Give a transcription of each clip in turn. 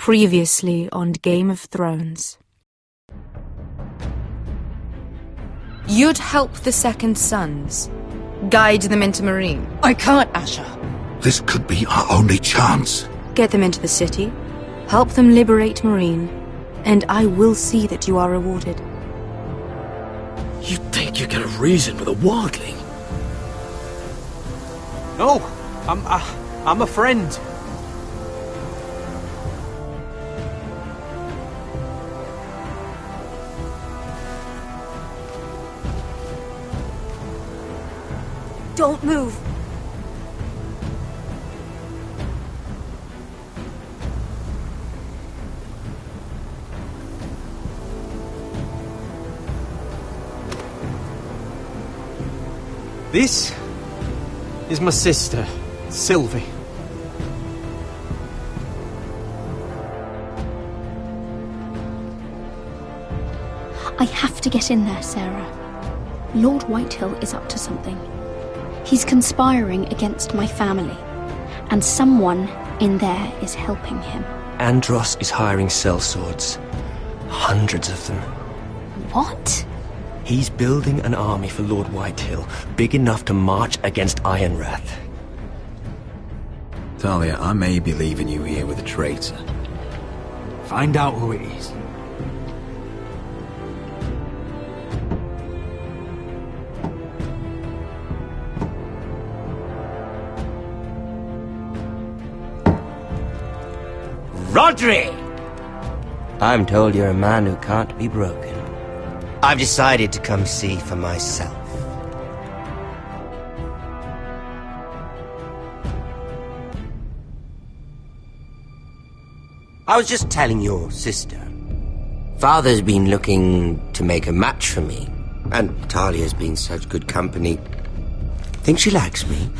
Previously on Game of Thrones. You'd help the Second Sons. Guide them into Marine. I can't, Asher. This could be our only chance. Get them into the city. Help them liberate Marine. And I will see that you are rewarded. You think you can have reason with a wildling? No, I'm a friend. Don't move. This is my sister, Sylvie. I have to get in there, Sarah. Lord Whitehill is up to something. He's conspiring against my family, and someone in there is helping him. Andros is hiring sellswords. Hundreds of them. What? He's building an army for Lord Whitehill, big enough to march against Ironrath. Talia, I may be leaving you here with a traitor. Find out who it is. Rodri! I'm told you're a man who can't be broken. I've decided to come see for myself. I was just telling your sister. Father's been looking to make a match for me, and Talia's been such good company. Think she likes me?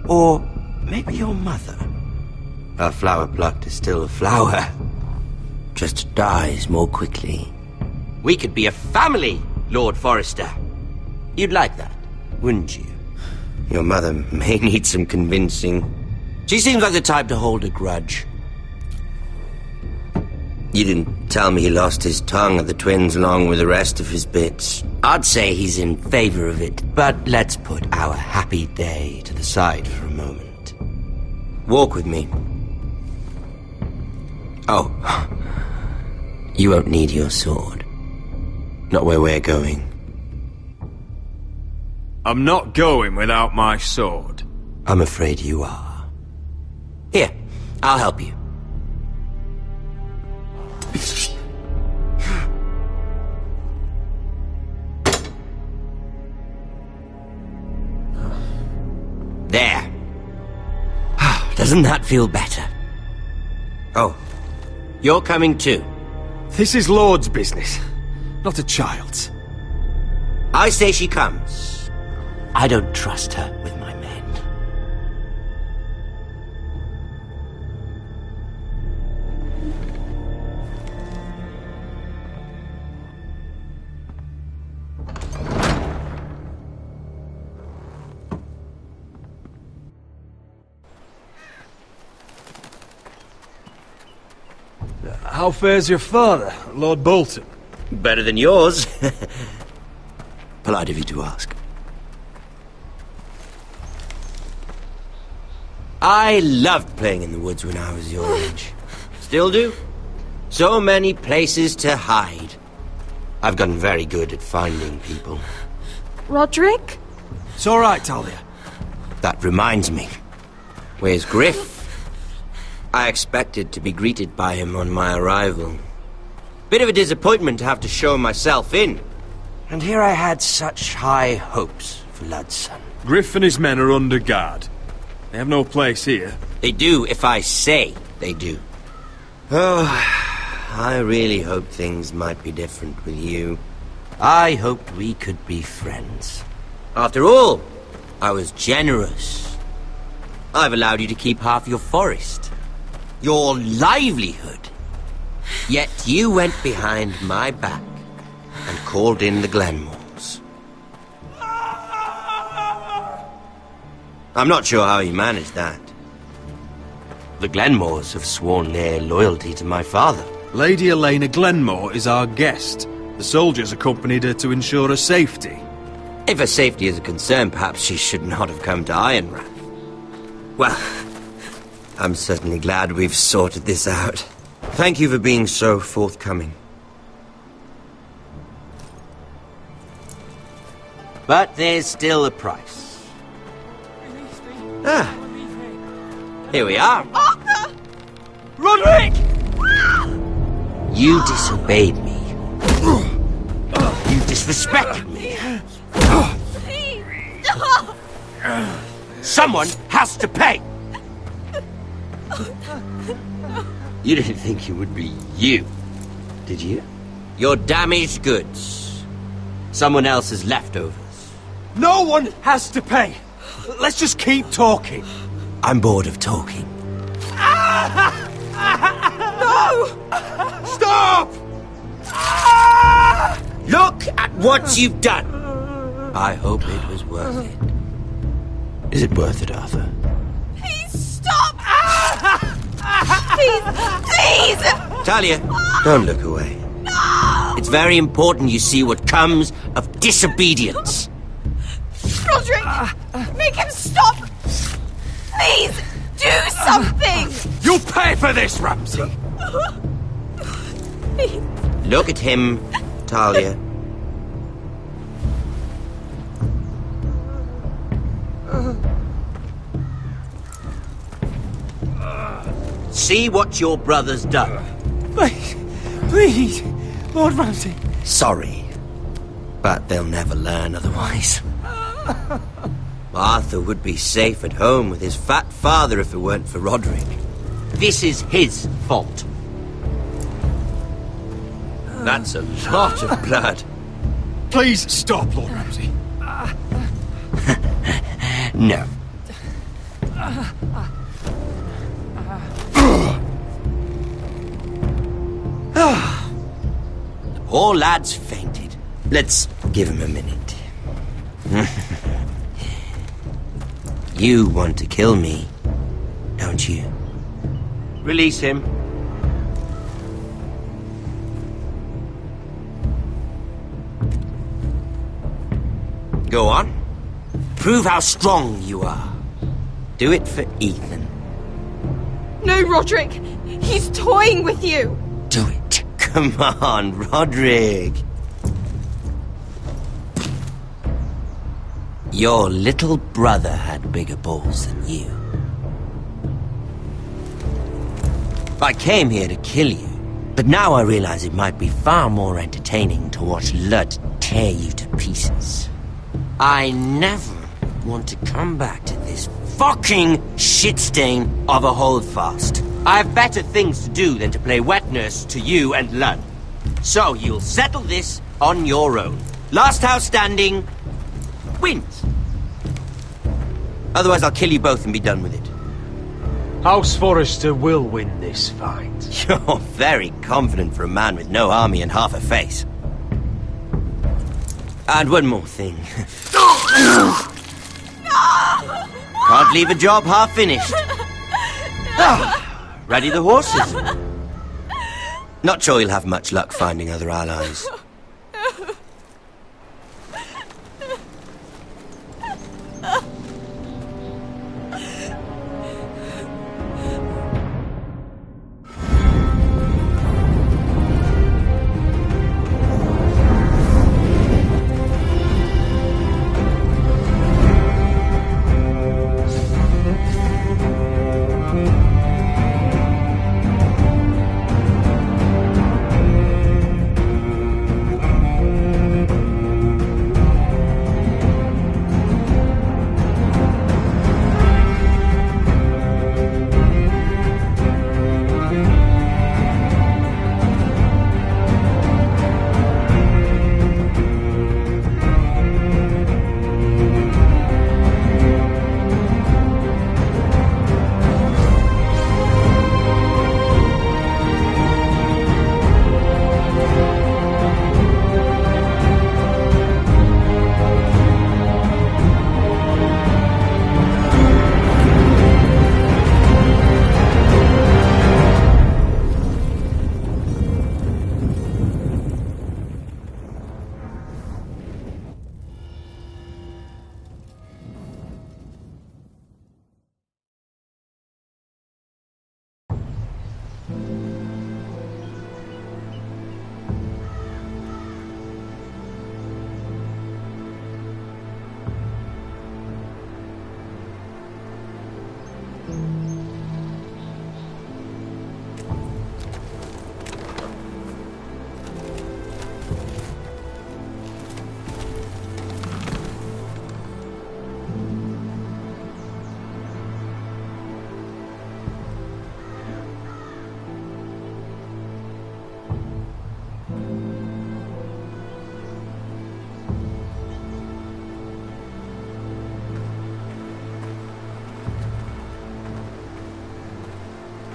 Or maybe your mother? A flower plucked is still a flower. Just dies more quickly. We could be a family, Lord Forrester. You'd like that, wouldn't you? Your mother may need some convincing. She seems like the type to hold a grudge. You didn't tell me he lost his tongue at the twins along with the rest of his bits. I'd say he's in favor of it, but let's put our happy day to the side for a moment. Walk with me. Oh, you won't need your sword. Not where we're going. I'm not going without my sword. I'm afraid you are. Here, I'll help you. There. Doesn't that feel better? Oh, you're coming too. This is Lord's business, not a child's. I say she comes. I don't trust her with my men. How fares your father, Lord Bolton? Better than yours. Polite of you to ask. I loved playing in the woods when I was your age. Still do. So many places to hide. I've gotten very good at finding people. Roderick? It's all right, Talia. That reminds me. Where's Griff? I expected to be greeted by him on my arrival. Bit of a disappointment to have to show myself in. And here I had such high hopes for Ludson. Griff and his men are under guard. They have no place here. They do if I say they do. Oh, I really hoped things might be different with you. I hoped we could be friends. After all, I was generous. I've allowed you to keep half your forest. Your livelihood. Yet you went behind my back and called in the Glenmores. I'm not sure how you managed that. The Glenmores have sworn their loyalty to my father. Lady Elena Glenmore is our guest. The soldiers accompanied her to ensure her safety. If her safety is a concern, perhaps she should not have come to Ironrath. Well, I'm certainly glad we've sorted this out. Thank you for being so forthcoming. But there's still a price. Ah, here we are. Arthur! Roderick! You disobeyed me. You disrespected me. Someone has to pay! You didn't think it would be you, did you? Your damaged goods. Someone else's leftovers. No one has to pay. Let's just keep talking. I'm bored of talking. No! Stop! Look at what you've done. I hope it was worth it. Is it worth it, Arthur? Please stop! Please! Please! Talia, don't look away. No! It's very important you see what comes of disobedience. Roderick! Make him stop! Please! Do something! You'll pay for this, Ramsay. Please. Look at him, Talia. See what your brother's done. Please, Lord Ramsay. Sorry, but they'll never learn otherwise. Arthur would be safe at home with his fat father if it weren't for Roderick. This is his fault. That's a lot of blood. Please stop, Lord Ramsay. No. The poor lad's fainted. Let's give him a minute. You want to kill me, don't you? Release him. Go on. Prove how strong you are. Do it for Ethan. No, Roderick! He's toying with you! Do it. Come on, Roderick. Your little brother had bigger balls than you. I came here to kill you, but now I realize it might be far more entertaining to watch Lud tear you to pieces. I never want to come back to this fucking shit stain of a holdfast. I have better things to do than to play wet nurse to you and Lud. So you'll settle this on your own. Last house standing wins. Otherwise I'll kill you both and be done with it. House Forrester will win this fight. You're very confident for a man with no army and half a face. And one more thing. Can't leave a job half finished. Ready the horses? Not sure you'll have much luck finding other allies.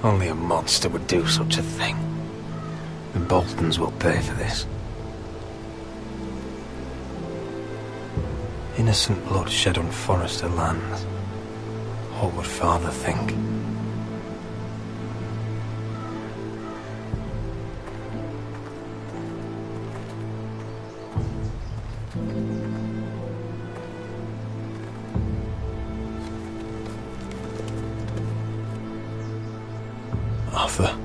Only a monster would do such a thing. The Boltons will pay for this. Innocent blood shed on Forrester lands. What would Father think? Arthur.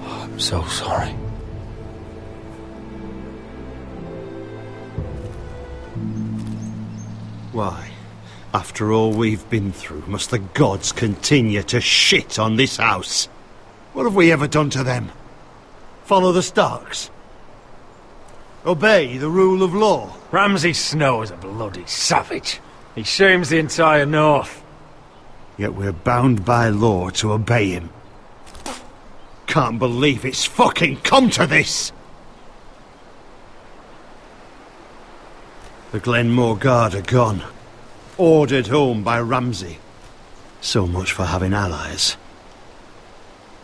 Oh, I'm so sorry. Why, after all we've been through, must the gods continue to shit on this house? What have we ever done to them? Follow the Starks? Obey the rule of law? Ramsay Snow is a bloody savage. He shames the entire North. Yet we're bound by law to obey him. Can't believe it's fucking come to this! The Glenmore Guard are gone. Ordered home by Ramsay. So much for having allies.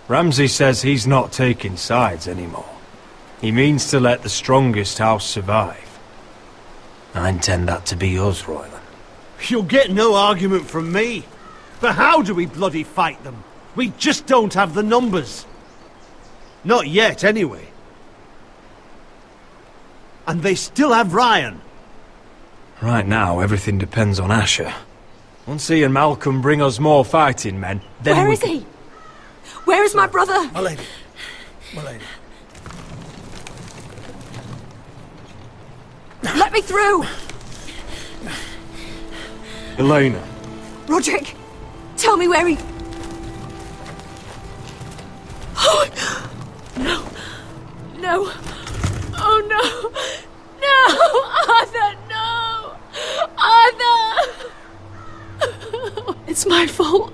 Ramsay says he's not taking sides anymore. He means to let the strongest house survive. I intend that to be us, Royland. You'll get no argument from me. But how do we bloody fight them? We just don't have the numbers. Not yet, anyway. And they still have Ryan. Right now, everything depends on Asher. Once he and Malcolm bring us more fighting men, then Where is he? Where is my brother? My lady. My lady. Let me through! Elena. Roderick, tell me where he... Oh, no. No. Oh, no. No! Arthur, no! Arthur! It's my fault.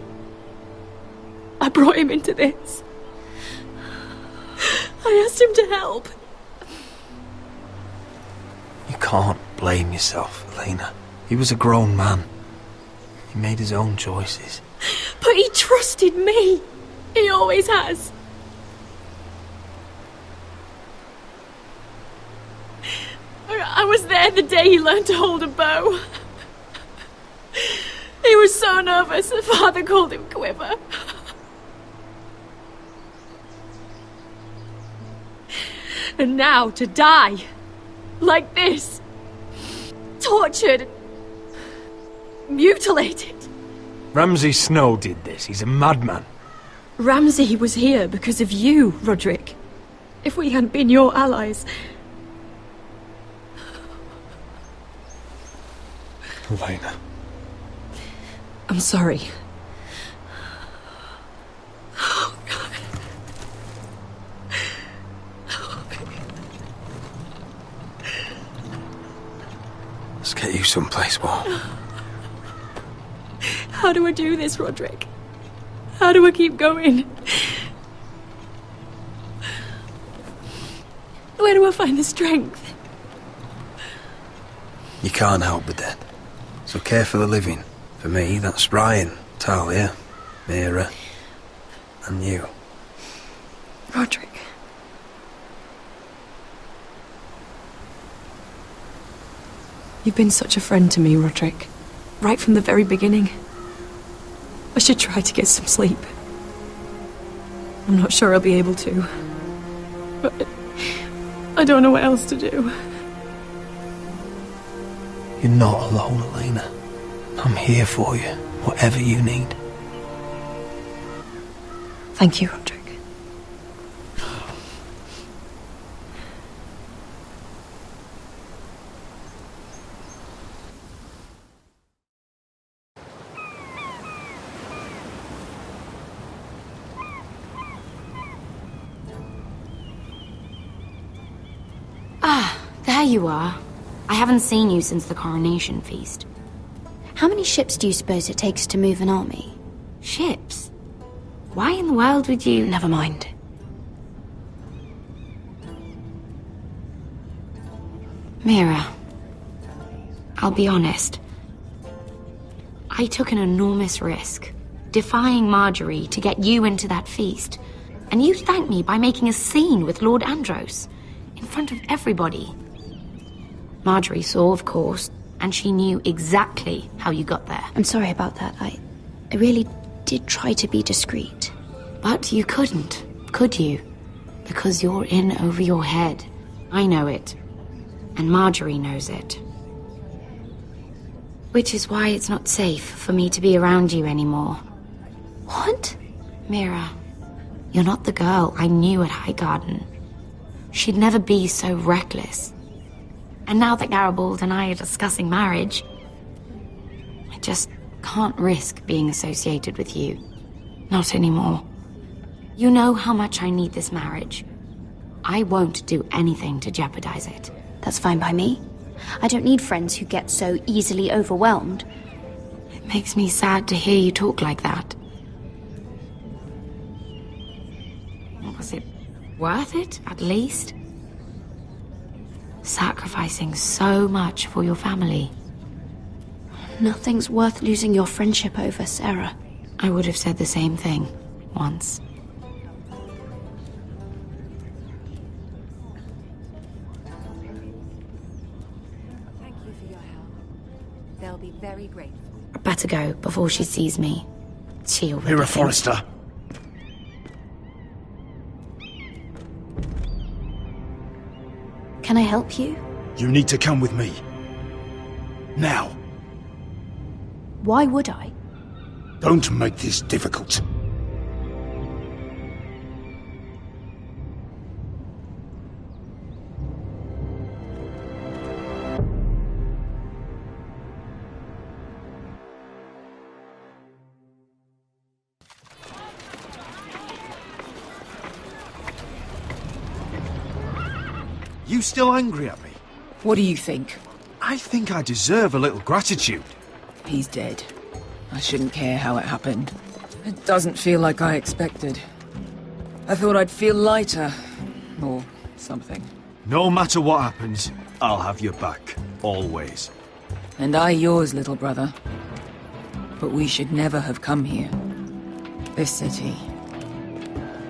I brought him into this. I asked him to help. You can't blame yourself, Elena. He was a grown man. He made his own choices. But he trusted me. He always has. I was there the day he learned to hold a bow. He was so nervous, the father called him Quiver. And now to die. Like this. Tortured. Mutilated. Ramsay Snow did this. He's a madman. Ramsay was here because of you, Roderick. If we hadn't been your allies... Elena. I'm sorry. Oh, God. Let's get you someplace warm. How do I do this, Roderick? How do I keep going? Where do I find the strength? You can't help the dead. So care for the living. For me, that's Ryan, Talia, Mira, and you. Roderick. You've been such a friend to me, Roderick. Right from the very beginning. I should try to get some sleep. I'm not sure I'll be able to. But I don't know what else to do. You're not alone, Elena. I'm here for you, whatever you need. Thank you, Roderick. Ah, there you are. I haven't seen you since the coronation feast. How many ships do you suppose it takes to move an army? Ships? Why in the world would you... Never mind. Mira, I'll be honest. I took an enormous risk, defying Marjorie to get you into that feast. And you thanked me by making a scene with Lord Andros, in front of everybody. Marjorie saw, of course, and she knew exactly how you got there. I'm sorry about that. I really did try to be discreet. But you couldn't, could you? Because you're in over your head. I know it. And Marjorie knows it. Which is why it's not safe for me to be around you anymore. What? Mira, you're not the girl I knew at Highgarden. She'd never be so reckless. And now that Garibald and I are discussing marriage, I just can't risk being associated with you. Not anymore. You know how much I need this marriage. I won't do anything to jeopardize it. That's fine by me. I don't need friends who get so easily overwhelmed. It makes me sad to hear you talk like that. Was it worth it, at least? Sacrificing so much for your family. Nothing's worth losing your friendship over, Sarah. I would have said the same thing, once. Thank you for your help. They'll be very grateful. I better go before she sees me. She already Mira thinks- Forrester. Can I help you? You need to come with me. Now. Why would I? Don't make this difficult. You still angry at me? What do you think? I think I deserve a little gratitude. He's dead. I shouldn't care how it happened. It doesn't feel like I expected. I thought I'd feel lighter. Or something. No matter what happens, I'll have your back. Always. And I yours, little brother. But we should never have come here. This city.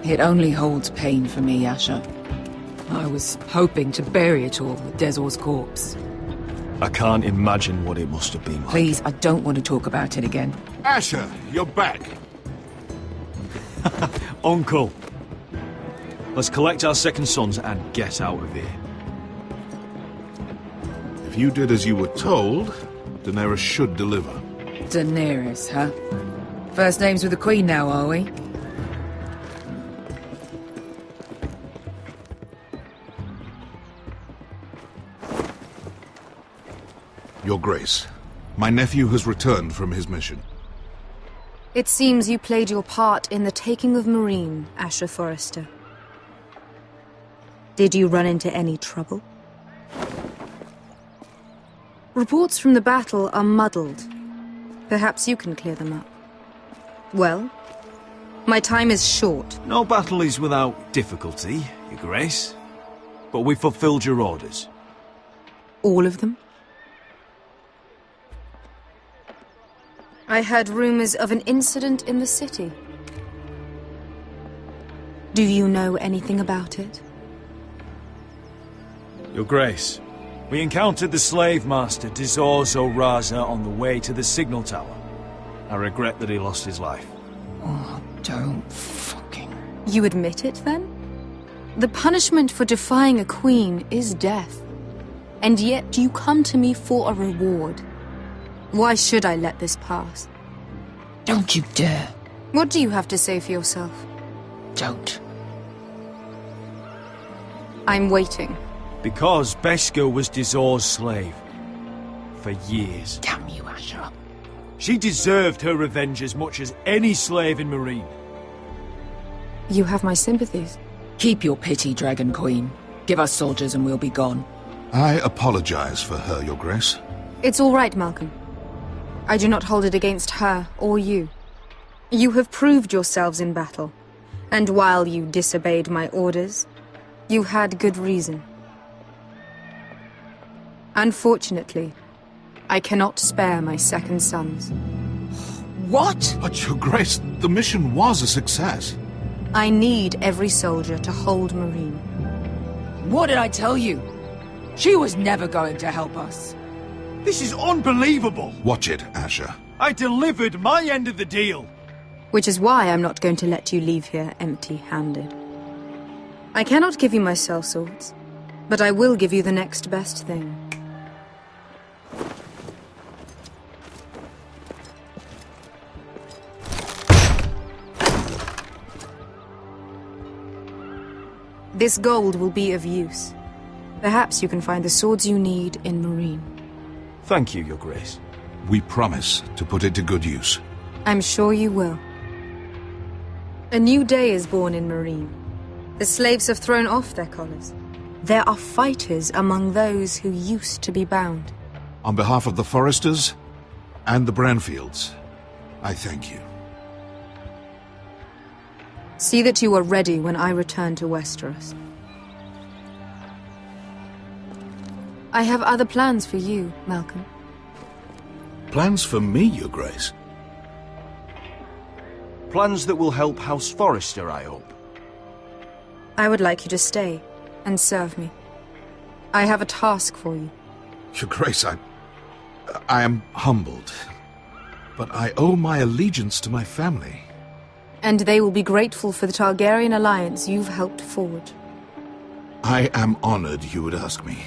It only holds pain for me, Asher. I was hoping to bury it all with Dezor's corpse. I can't imagine what it must have been like. Please, I don't want to talk about it again. Asher, you're back. Uncle. Let's collect our second sons and get out of here. If you did as you were told, Daenerys should deliver. Daenerys, huh? First names with the Queen now, are we? Your Grace, my nephew has returned from his mission. It seems you played your part in the taking of Marine, Asher Forrester. Did you run into any trouble? Reports from the battle are muddled. Perhaps you can clear them up. Well, my time is short. No battle is without difficulty, Your Grace. But we fulfilled your orders. All of them? I heard rumors of an incident in the city. Do you know anything about it? Your Grace, we encountered the slave master Dezor Zoraza on the way to the signal tower. I regret that he lost his life. Oh, don't fucking... You admit it, then? The punishment for defying a queen is death. And yet you come to me for a reward. Why should I let this pass? Don't you dare. What do you have to say for yourself? Don't. I'm waiting. Because Beskha was Dezor's slave. For years. Damn you, Asher. She deserved her revenge as much as any slave in Marine. You have my sympathies. Keep your pity, Dragon Queen. Give us soldiers and we'll be gone. I apologize for her, Your Grace. It's all right, Malcolm. I do not hold it against her or you. You have proved yourselves in battle. And while you disobeyed my orders, you had good reason. Unfortunately, I cannot spare my second sons. What? But, Your Grace, the mission was a success. I need every soldier to hold Marine. What did I tell you? She was never going to help us. This is unbelievable! Watch it, Asher. I delivered my end of the deal! Which is why I'm not going to let you leave here empty-handed. I cannot give you my sellswords, but I will give you the next best thing. This gold will be of use. Perhaps you can find the swords you need in Marine. Thank you, Your Grace. We promise to put it to good use. I'm sure you will. A new day is born in Marine. The slaves have thrown off their collars. There are fighters among those who used to be bound. On behalf of the Foresters and the Branfields, I thank you. See that you are ready when I return to Westeros. I have other plans for you, Malcolm. Plans for me, Your Grace? Plans that will help House Forrester, I hope. I would like you to stay and serve me. I have a task for you. Your Grace, I am humbled. But I owe my allegiance to my family. And they will be grateful for the Targaryen alliance you've helped forge. I am honored you would ask me.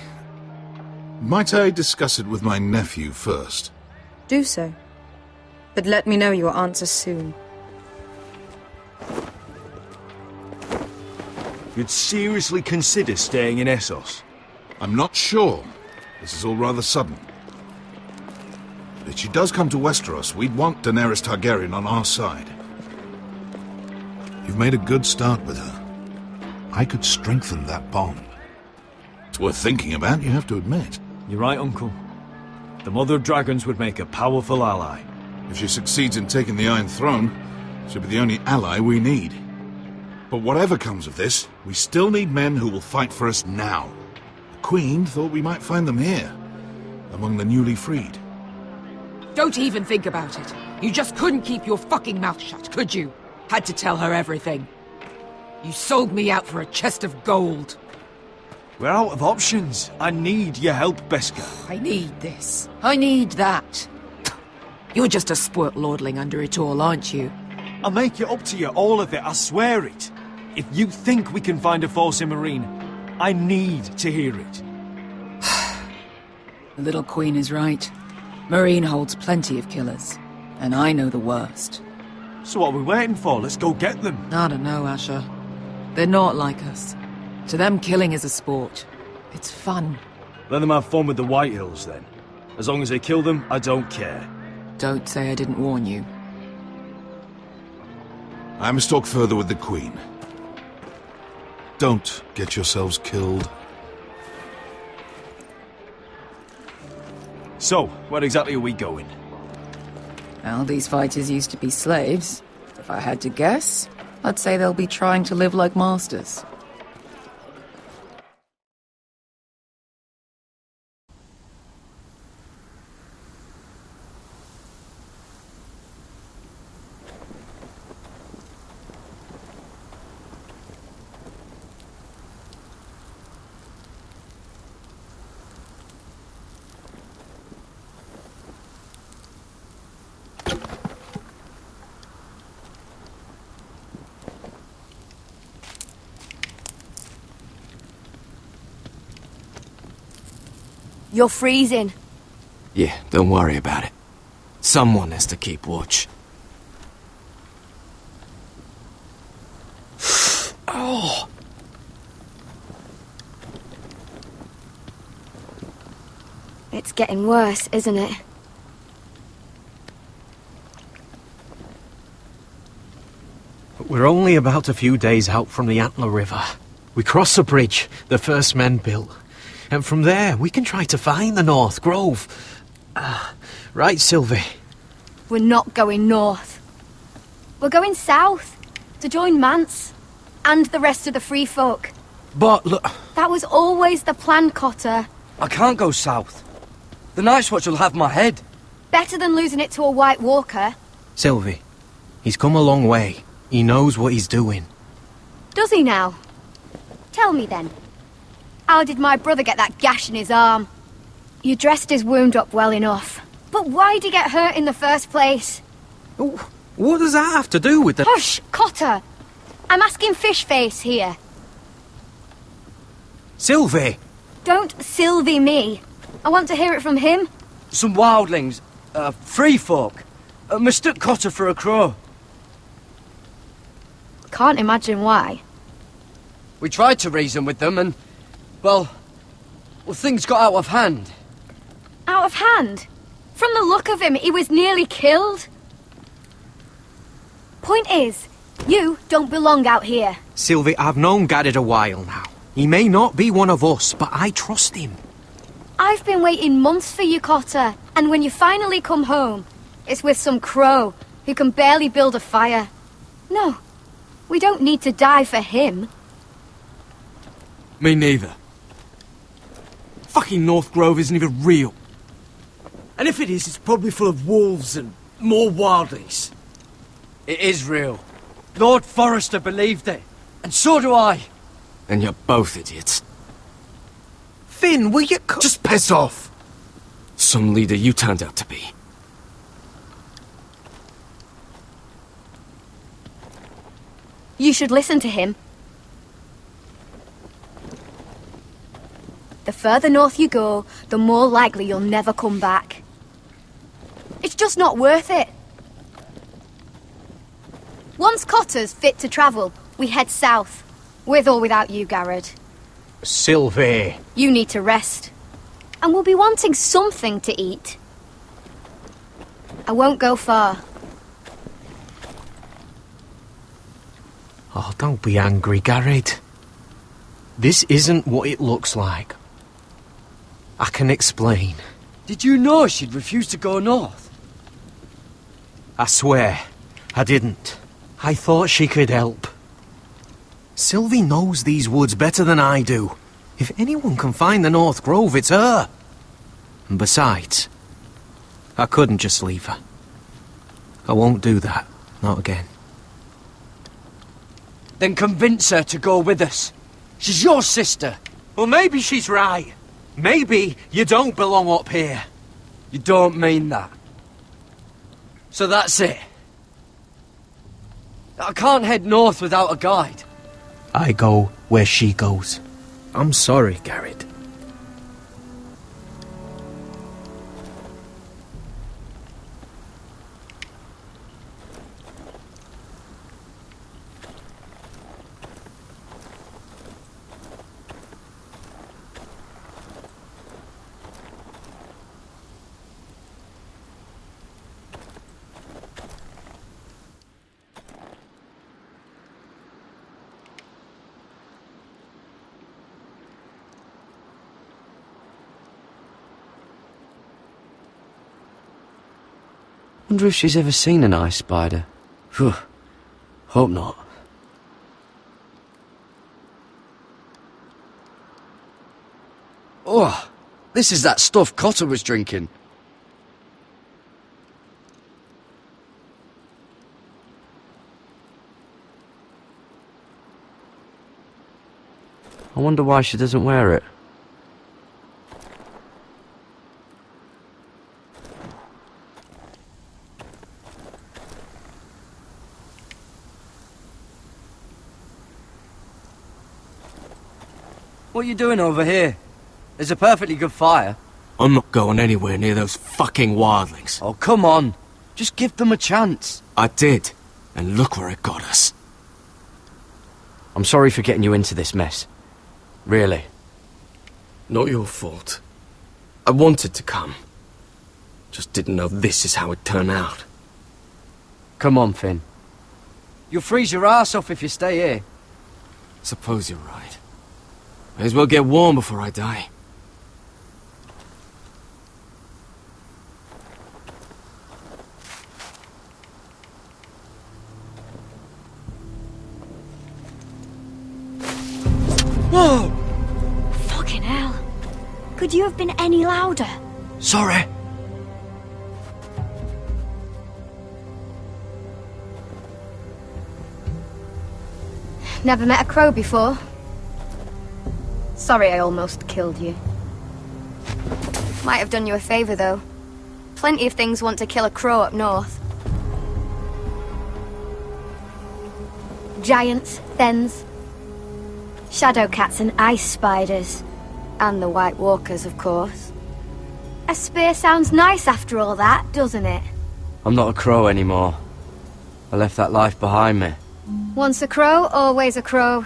Might I discuss it with my nephew first? Do so. But let me know your answer soon. You'd seriously consider staying in Essos? I'm not sure. This is all rather sudden. But if she does come to Westeros, we'd want Daenerys Targaryen on our side. You've made a good start with her. I could strengthen that bond. It's worth thinking about, you have to admit. You're right, Uncle. The Mother of Dragons would make a powerful ally. If she succeeds in taking the Iron Throne, she'll be the only ally we need. But whatever comes of this, we still need men who will fight for us now. The Queen thought we might find them here, among the newly freed. Don't even think about it. You just couldn't keep your fucking mouth shut, could you? Had to tell her everything. You sold me out for a chest of gold. We're out of options. I need your help, Beskha. I need this. I need that. You're just a spoilt lordling under it all, aren't you? I'll make it up to you, all of it, I swear it. If you think we can find a force in Marine, I need to hear it. The little queen is right. Marine holds plenty of killers, and I know the worst. So what are we waiting for? Let's go get them. I don't know, Asher. They're not like us. To them, killing is a sport. It's fun. Let them have fun with the White Hills, then. As long as they kill them, I don't care. Don't say I didn't warn you. I must talk further with the Queen. Don't get yourselves killed. So, where exactly are we going? Well, these fighters used to be slaves. If I had to guess, I'd say they'll be trying to live like masters. You're freezing. Yeah, don't worry about it. Someone has to keep watch. Oh! It's getting worse, isn't it? We're only about a few days out from the Antler River. We cross a bridge the first men built. And from there, we can try to find the North Grove. Right, Sylvie? We're not going north. We're going south, to join Mance, and the rest of the free folk. But look... That was always the plan, Cotter. I can't go south. The Night's Watch will have my head. Better than losing it to a White Walker. Sylvie, he's come a long way. He knows what he's doing. Does he now? Tell me then. How did my brother get that gash in his arm? You dressed his wound up well enough. But why'd he get hurt in the first place? What does that have to do with the— Hush, Cotter! I'm asking Fishface here. Sylvie! Don't Sylvie me. I want to hear it from him. Some wildlings. Free folk. Mistook Cotter for a crow. Can't imagine why. We tried to reason with them and... Well, things got out of hand. Out of hand? From the look of him, he was nearly killed. Point is, you don't belong out here. Sylvie, I've known Garrett a while now. He may not be one of us, but I trust him. I've been waiting months for you, Cotter. And when you finally come home, it's with some crow who can barely build a fire. No, we don't need to die for him. Me neither. Fucking North Grove isn't even real. And if it is, it's probably full of wolves and more wildlings. It is real. Lord Forrester believed it. And so do I. And you're both idiots. Finn, will you just piss off! Some leader you turned out to be. You should listen to him. The further north you go, the more likely you'll never come back. It's just not worth it. Once Cotter's fit to travel, we head south. With or without you, Garrett. Sylvie. You need to rest. And we'll be wanting something to eat. I won't go far. Oh, don't be angry, Garrett. This isn't what it looks like. I can explain. Did you know she'd refuse to go north? I swear, I didn't. I thought she could help. Sylvie knows these woods better than I do. If anyone can find the North Grove, it's her. And besides, I couldn't just leave her. I won't do that. Not again. Then convince her to go with us. She's your sister. Well, maybe she's right. Maybe you don't belong up here. You don't mean that. So that's it. I can't head north without a guide. I go where she goes. I'm sorry, Garrett. Wonder if she's ever seen an ice spider. Phew. Hope not. Oh, this is that stuff Cotter was drinking. I wonder why she doesn't wear it. What are you doing over here? There's a perfectly good fire. I'm not going anywhere near those fucking wildlings. Oh, come on. Just give them a chance. I did, and look where it got us. I'm sorry for getting you into this mess. Really. Not your fault. I wanted to come. Just didn't know this is how it'd turn out. Come on, Finn. You'll freeze your ass off if you stay here. Suppose you're right. May as well get warm before I die. Whoa! Fucking hell. Could you have been any louder? Sorry. Never met a crow before? Sorry I almost killed you. Might have done you a favour, though. Plenty of things want to kill a crow up north. Giants, thens, shadow cats and ice spiders. And the White Walkers, of course. A spear sounds nice after all that, doesn't it? I'm not a crow anymore. I left that life behind me. Once a crow, always a crow.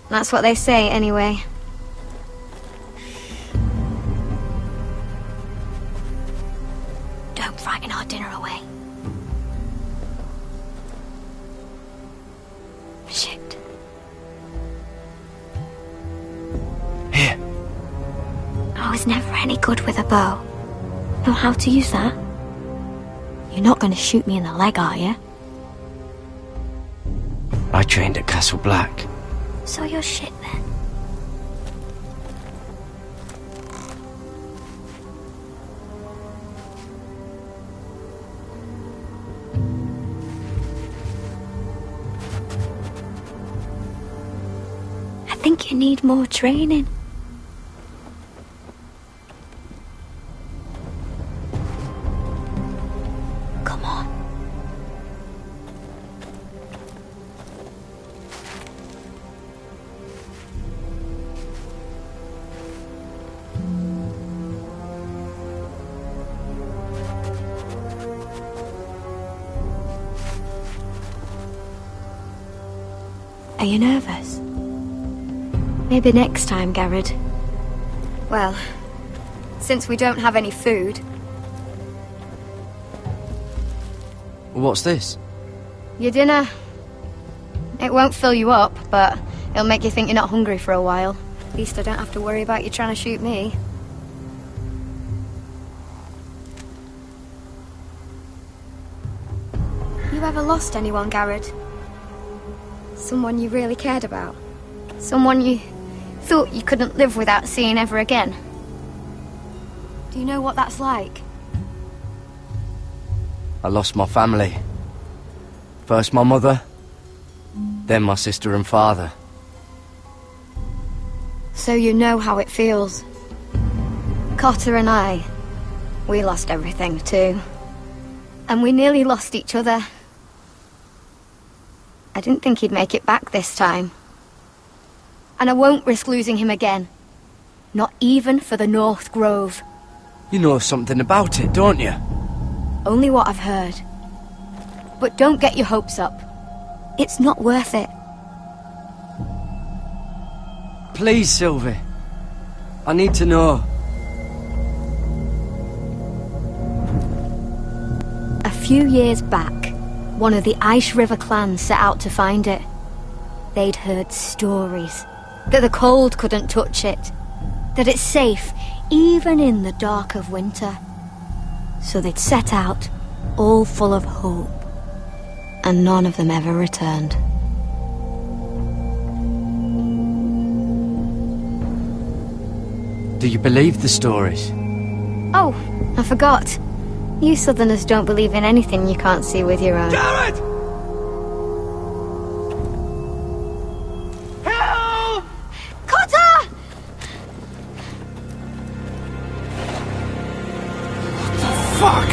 That's what they say, anyway. Don't frighten our dinner away. Shit. Here. I was never any good with a bow. Know how to use that? You're not going to shoot me in the leg, are you? I trained at Castle Black. So you're shit then. I think you need more training. Come on. Are you nervous? Maybe next time, Garrod. Well, since we don't have any food... What's this? Your dinner. It won't fill you up, but it'll make you think you're not hungry for a while. At least I don't have to worry about you trying to shoot me. You ever lost anyone, Garrod? Someone you really cared about? Someone you thought you couldn't live without seeing ever again? Do you know what that's like? I lost my family. First my mother, then my sister and father. So you know how it feels. Cotter and I, we lost everything too. And we nearly lost each other. I didn't think he'd make it back this time. And I won't risk losing him again. Not even for the North Grove. You know something about it, don't you? Only what I've heard. But don't get your hopes up. It's not worth it. Please, Sylvie. I need to know. A few years back, one of the Ice River clans set out to find it. They'd heard stories. That the cold couldn't touch it. That it's safe, even in the dark of winter. So they'd set out, all full of hope. And none of them ever returned. Do you believe the stories? Oh, I forgot. You Southerners don't believe in anything you can't see with your eyes. Garrod! Help! Cotter! Fuck!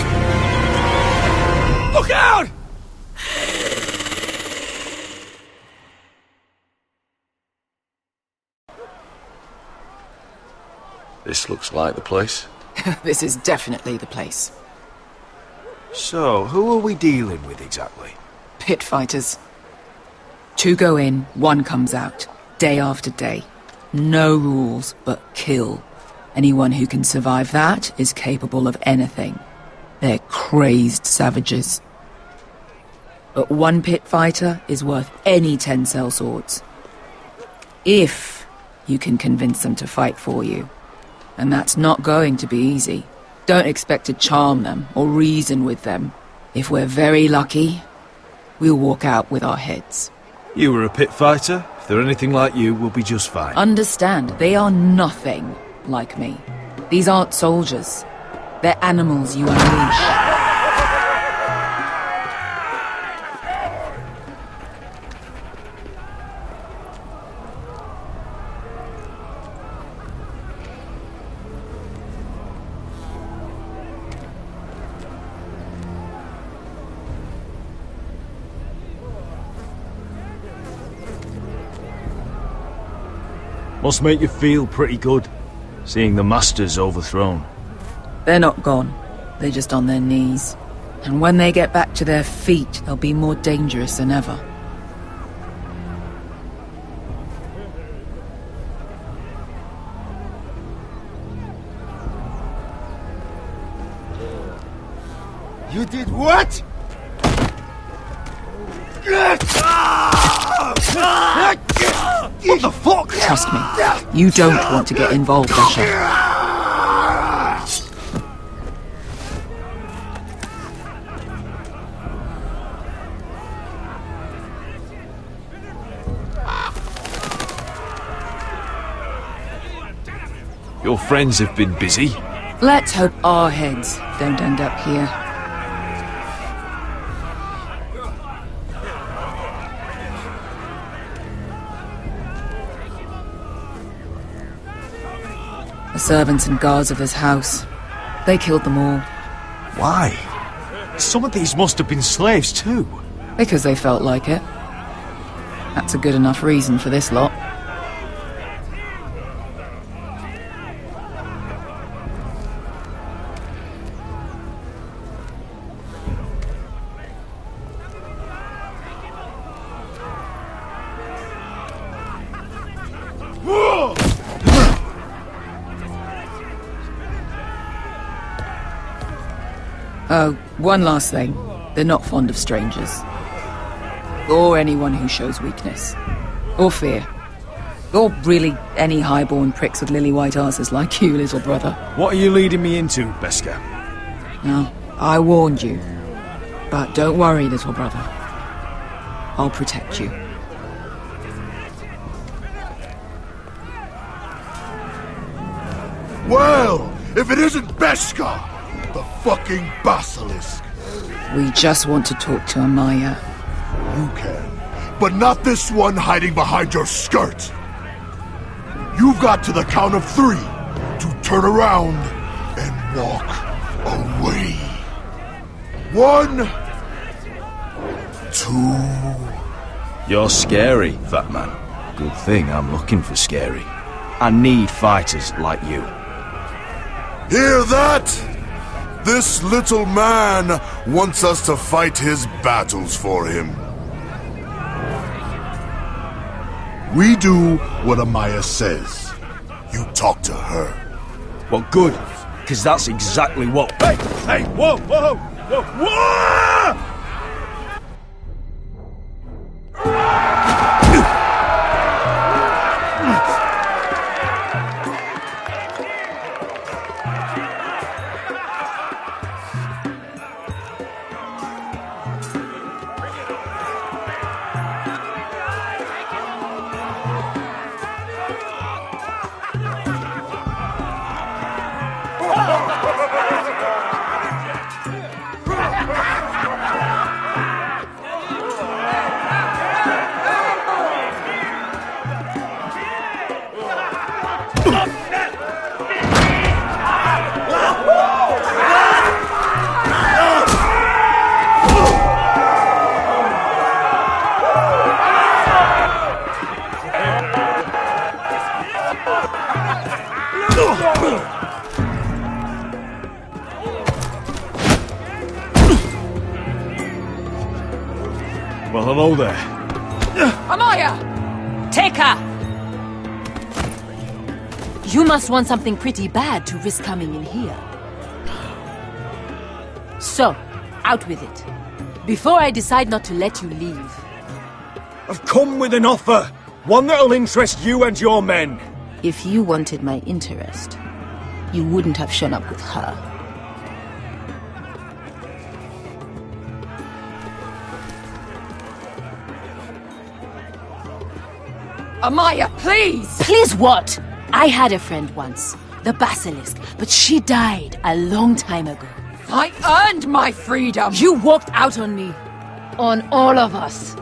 Look out! This looks like the place. This is definitely the place. So, who are we dealing with exactly? Pit fighters. 2 go in, 1 comes out. Day after day. No rules, but kill. Anyone who can survive that is capable of anything. They're crazed savages. But 1 pit fighter is worth any 10 sellswords. If you can convince them to fight for you. And that's not going to be easy. Don't expect to charm them or reason with them. If we're very lucky, we'll walk out with our heads. You were a pit fighter. If they're anything like you, we'll be just fine. Understand, they are nothing like me. These aren't soldiers. They're animals you unleash. Must make you feel pretty good, seeing the Masters overthrown. They're not gone. They're just on their knees. And when they get back to their feet, they'll be more dangerous than ever. You did what? What the fuck? Trust me, you don't want to get involved, Asher. Your friends have been busy. Let's hope our heads don't end up here. The servants and guards of this house. They killed them all. Why? Some of these must have been slaves too. Because they felt like it. That's a good enough reason for this lot. Oh, one last thing. They're not fond of strangers. Or anyone who shows weakness. Or fear. Or really any highborn pricks with lily-white asses like you, little brother. What are you leading me into, Beskha? No, I warned you. But don't worry, little brother. I'll protect you. Well, if it isn't Beskha, the fucking basilisk. We just want to talk to Amaya. You can, but not this one hiding behind your skirt. You've got to the count of 3 to turn around and walk away. 1, 2. You're scary, fat man. Good thing I'm looking for scary. I need fighters like you. Hear that? This little man wants us to fight his battles for him. We do what Amaya says. You talk to her. Well, good, because that's exactly what... Hey! Hey! Whoa! Whoa! Whoa! Whoa! Well, hello there. Amaya! Take her! You must want something pretty bad to risk coming in here. So, out with it. Before I decide not to let you leave. I've come with an offer. One that'll interest you and your men. If you wanted my interest, you wouldn't have shown up with her. Amaya, please! Please what? I had a friend once, the Basilisk, but she died a long time ago. I earned my freedom! You walked out on me. On all of us.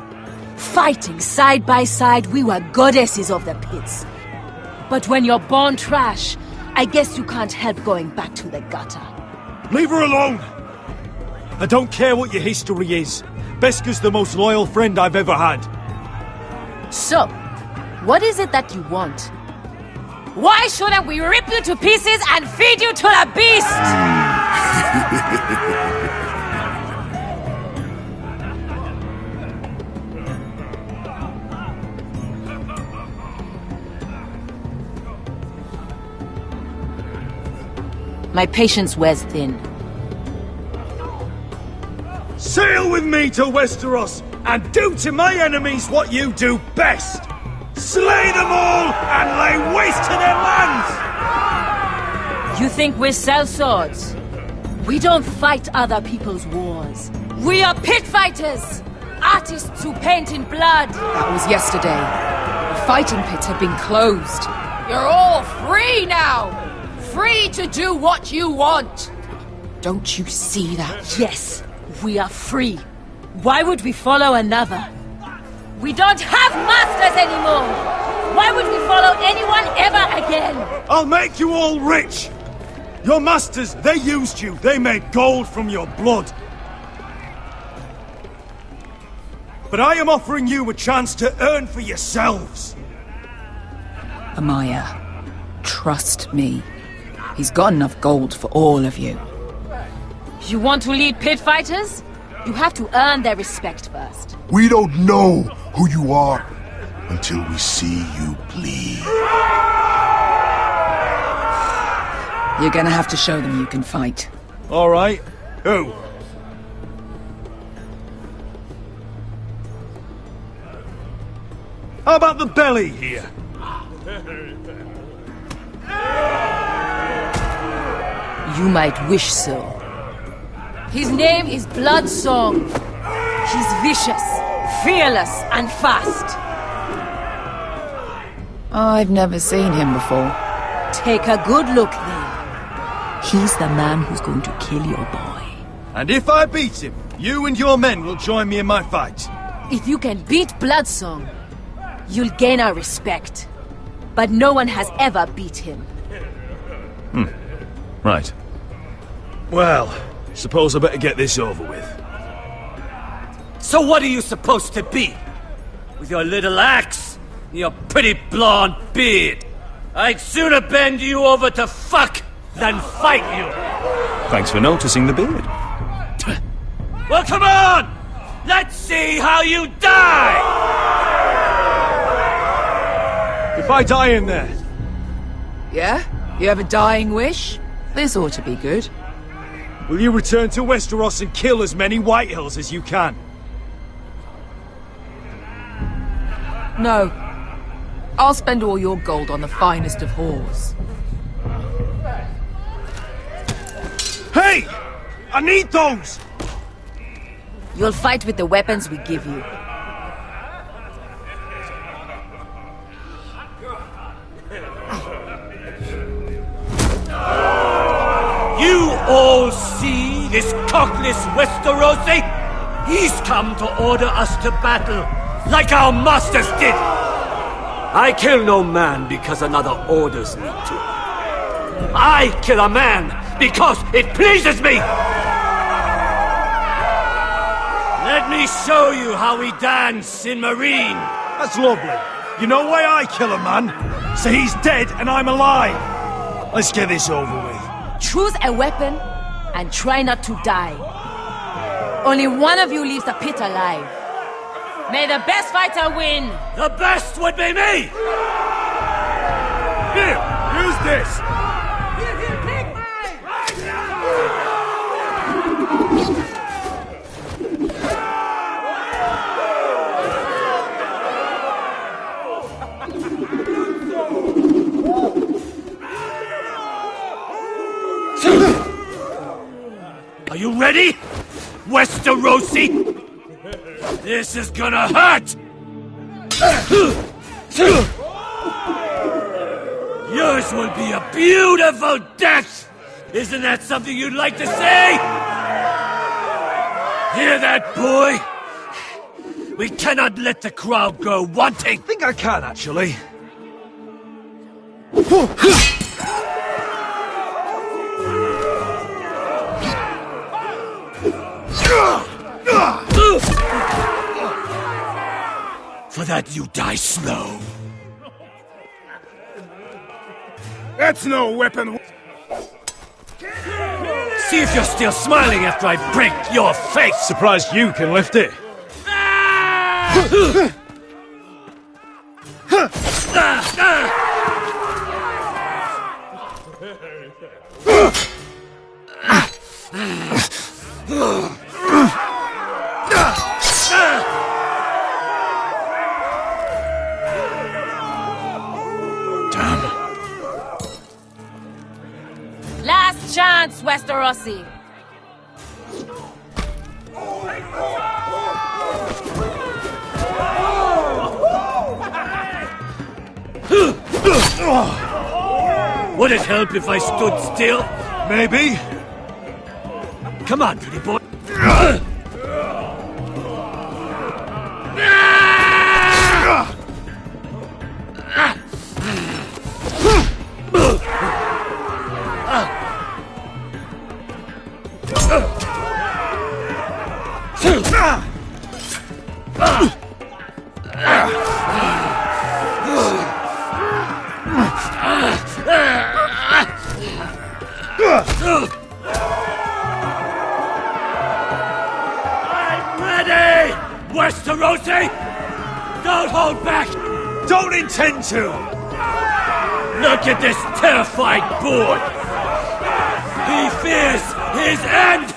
Fighting side by side, we were goddesses of the pits. But when you're born trash, I guess you can't help going back to the gutter. Leave her alone! I don't care what your history is. Beskha's the most loyal friend I've ever had. So, what is it that you want? Why shouldn't we rip you to pieces and feed you to the beast? My patience wears thin. Sail with me to Westeros and do to my enemies what you do best. Slay them all and lay waste to their lands! You think we sell swords? We don't fight other people's wars. We are pit fighters! Artists who paint in blood! That was yesterday. The fighting pits have been closed. You're all free now! Free to do what you want! Don't you see that? Yes, we are free. Why would we follow another? We don't have masters anymore! Why would we follow anyone ever again? I'll make you all rich! Your masters, they used you. They made gold from your blood. But I am offering you a chance to earn for yourselves. Amaya, trust me. He's got enough gold for all of you. You want to lead pit fighters? You have to earn their respect first. We don't know who you are until we see you bleed. You're gonna have to show them you can fight. All right. Who? How about the belly here? You might wish so. His name is Bloodsong. He's vicious, fearless, and fast. I've never seen him before. Take a good look then. He's the man who's going to kill your boy. And if I beat him, you and your men will join me in my fight. If you can beat Bloodsong, you'll gain our respect. But no one has ever beat him. Right. Well, suppose I better get this over with. So what are you supposed to be? With your little axe and your pretty blonde beard? I'd sooner bend you over to fuck than fight you. Thanks for noticing the beard. Well, come on! Let's see how you die! If I die in there... Yeah? You have a dying wish? This ought to be good. Will you return to Westeros and kill as many Whitehills as you can? No. I'll spend all your gold on the finest of whores. Hey! I need those! You'll fight with the weapons we give you. You all see this cockless Westerosi? He's come to order us to battle, like our masters did. I kill no man because another orders me to. I kill a man because it pleases me! Let me show you how we dance in Marine. That's lovely. You know why I kill a man? So he's dead and I'm alive. Let's get this over with. Choose a weapon and try not to die. Only one of you leaves the pit alive. May the best fighter win! The best would be me! Here, use this! Are you ready, Westerosi? This is gonna hurt! Yours will be a beautiful death! Isn't that something you'd like to say? Hear that, boy? We cannot let the crowd go wanting! I think I can, actually. For that you die slow. That's no weapon. See if you're still smiling after I break your face! Surprised you can lift it. Last chance, Westerosi. Would it help if I stood still? Maybe. Come on, pretty boy. I'm ready! Westerosi! Don't hold back! Don't intend to! Look at this terrified boy! He fears his end!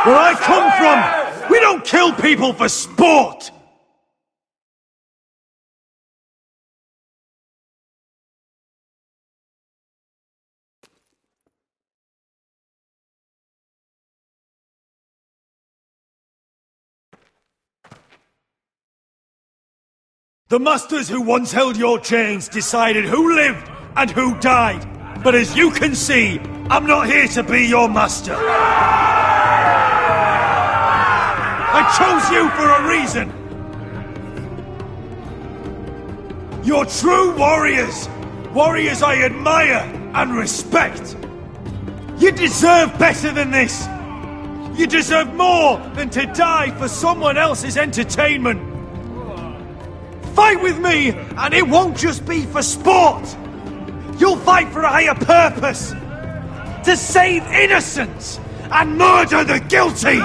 Where I come from, we don't kill people for sport! The masters who once held your chains decided who lived and who died. But as you can see, I'm not here to be your master. I chose you for a reason. You're true warriors. Warriors I admire and respect. You deserve better than this. You deserve more than to die for someone else's entertainment. Fight with me, and it won't just be for sport. You'll fight for a higher purpose. To save innocents and murder the guilty.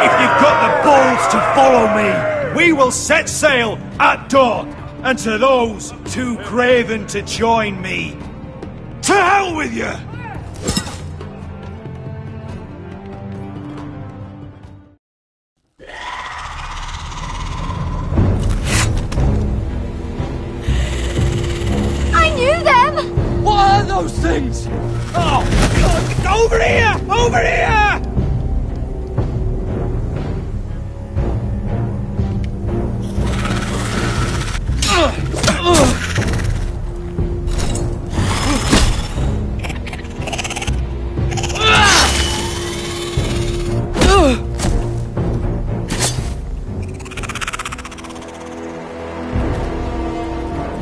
If you've got the balls to follow me, we will set sail at dawn. And to those too craven to join me, to hell with you! I knew them! What are those things? Oh, God, over here! Over here!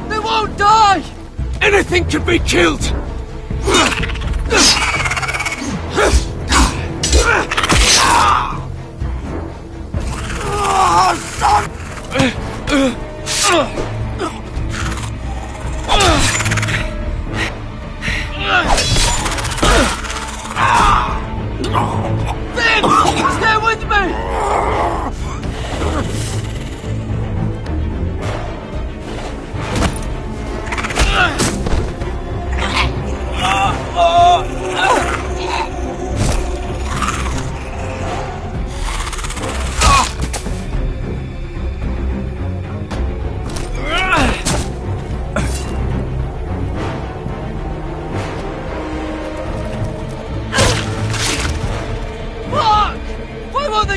They won't die! Anything can be killed!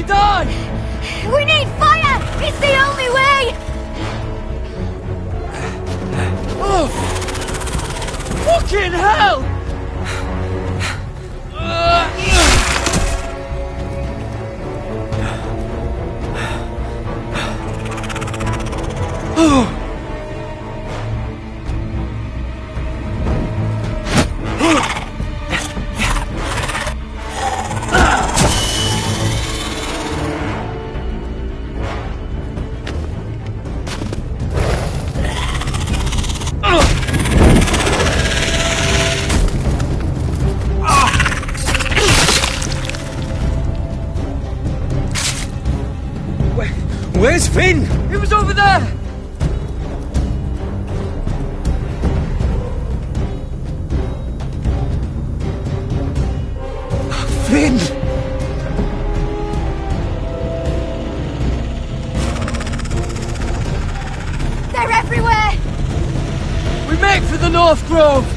die! We need fire! It's the only way! Oh! Fucking hell! Where's Finn? He was over there! Finn! They're everywhere! We make for the North Grove!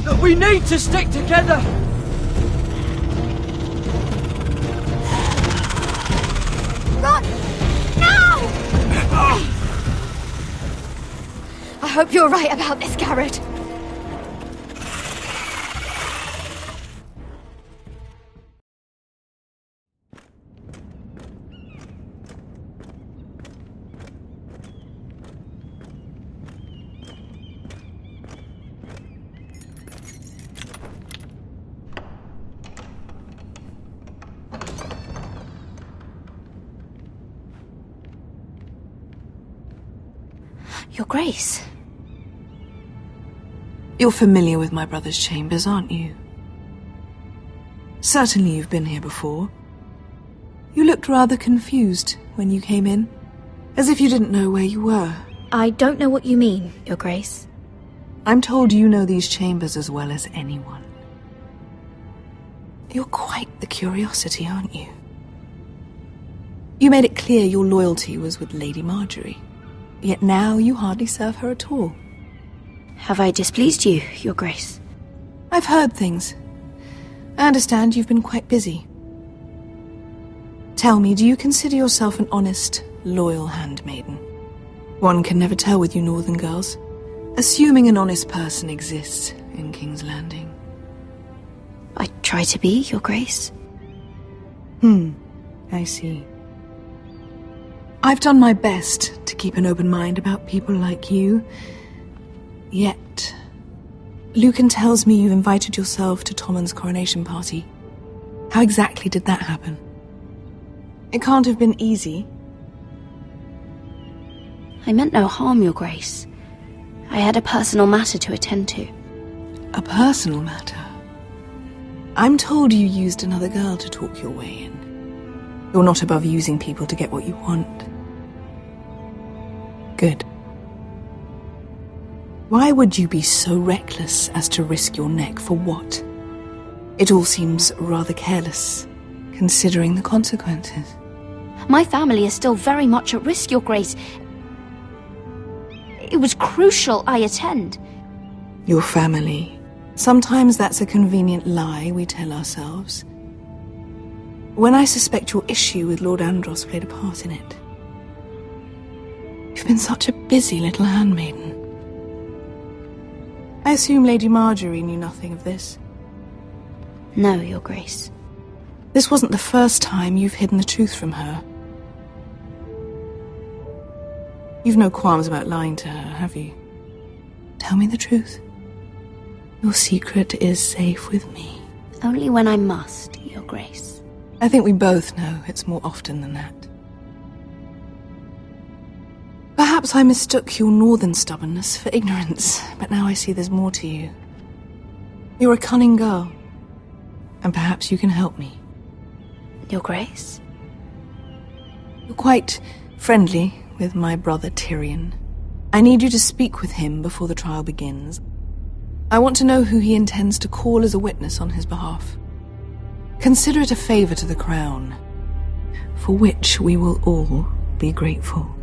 But we need to stick together! Run! Now! I hope you're right about this, Garrett. Your Grace. You're familiar with my brother's chambers, aren't you? Certainly you've been here before. You looked rather confused when you came in, as if you didn't know where you were. I don't know what you mean, Your Grace. I'm told you know these chambers as well as anyone. You're quite the curiosity, aren't you? You made it clear your loyalty was with Lady Marjorie. Yet now you hardly serve her at all. Have I displeased you, Your Grace? I've heard things. I understand you've been quite busy. Tell me, do you consider yourself an honest, loyal handmaiden? One can never tell with you northern girls. Assuming an honest person exists in King's Landing. I try to be, Your Grace. I see. I've done my best to keep an open mind about people like you. Yet, Lucan tells me you invited yourself to Tommen's coronation party. How exactly did that happen? It can't have been easy. I meant no harm, Your Grace. I had a personal matter to attend to. A personal matter? I'm told you used another girl to talk your way in. You're not above using people to get what you want. Good. Why would you be so reckless as to risk your neck for what? It all seems rather careless, considering the consequences. My family is still very much at risk, Your Grace. It was crucial I attend. Your family. Sometimes that's a convenient lie we tell ourselves. When I suspect your issue with Lord Andros played a part in it. You've been such a busy little handmaiden. I assume Lady Marjorie knew nothing of this. No, Your Grace. This wasn't the first time you've hidden the truth from her. You've no qualms about lying to her, have you? Tell me the truth. Your secret is safe with me. Only when I must, Your Grace. I think we both know it's more often than that. Perhaps I mistook your northern stubbornness for ignorance, but now I see there's more to you. You're a cunning girl, and perhaps you can help me. Your Grace? You're quite friendly with my brother Tyrion. I need you to speak with him before the trial begins. I want to know who he intends to call as a witness on his behalf. Consider it a favor to the crown, for which we will all be grateful.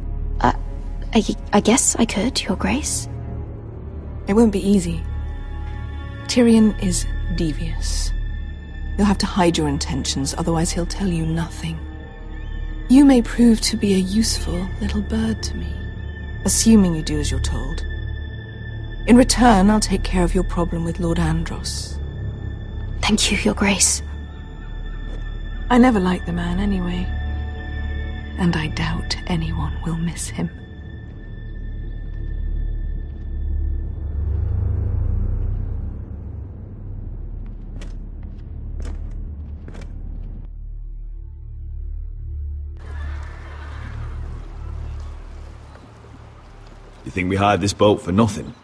I guess I could, Your Grace. It won't be easy. Tyrion is devious. You'll have to hide your intentions, otherwise he'll tell you nothing. You may prove to be a useful little bird to me, assuming you do as you're told. In return, I'll take care of your problem with Lord Andros. Thank you, Your Grace. I never liked the man anyway, and I doubt anyone will miss him. You think we hired this boat for nothing?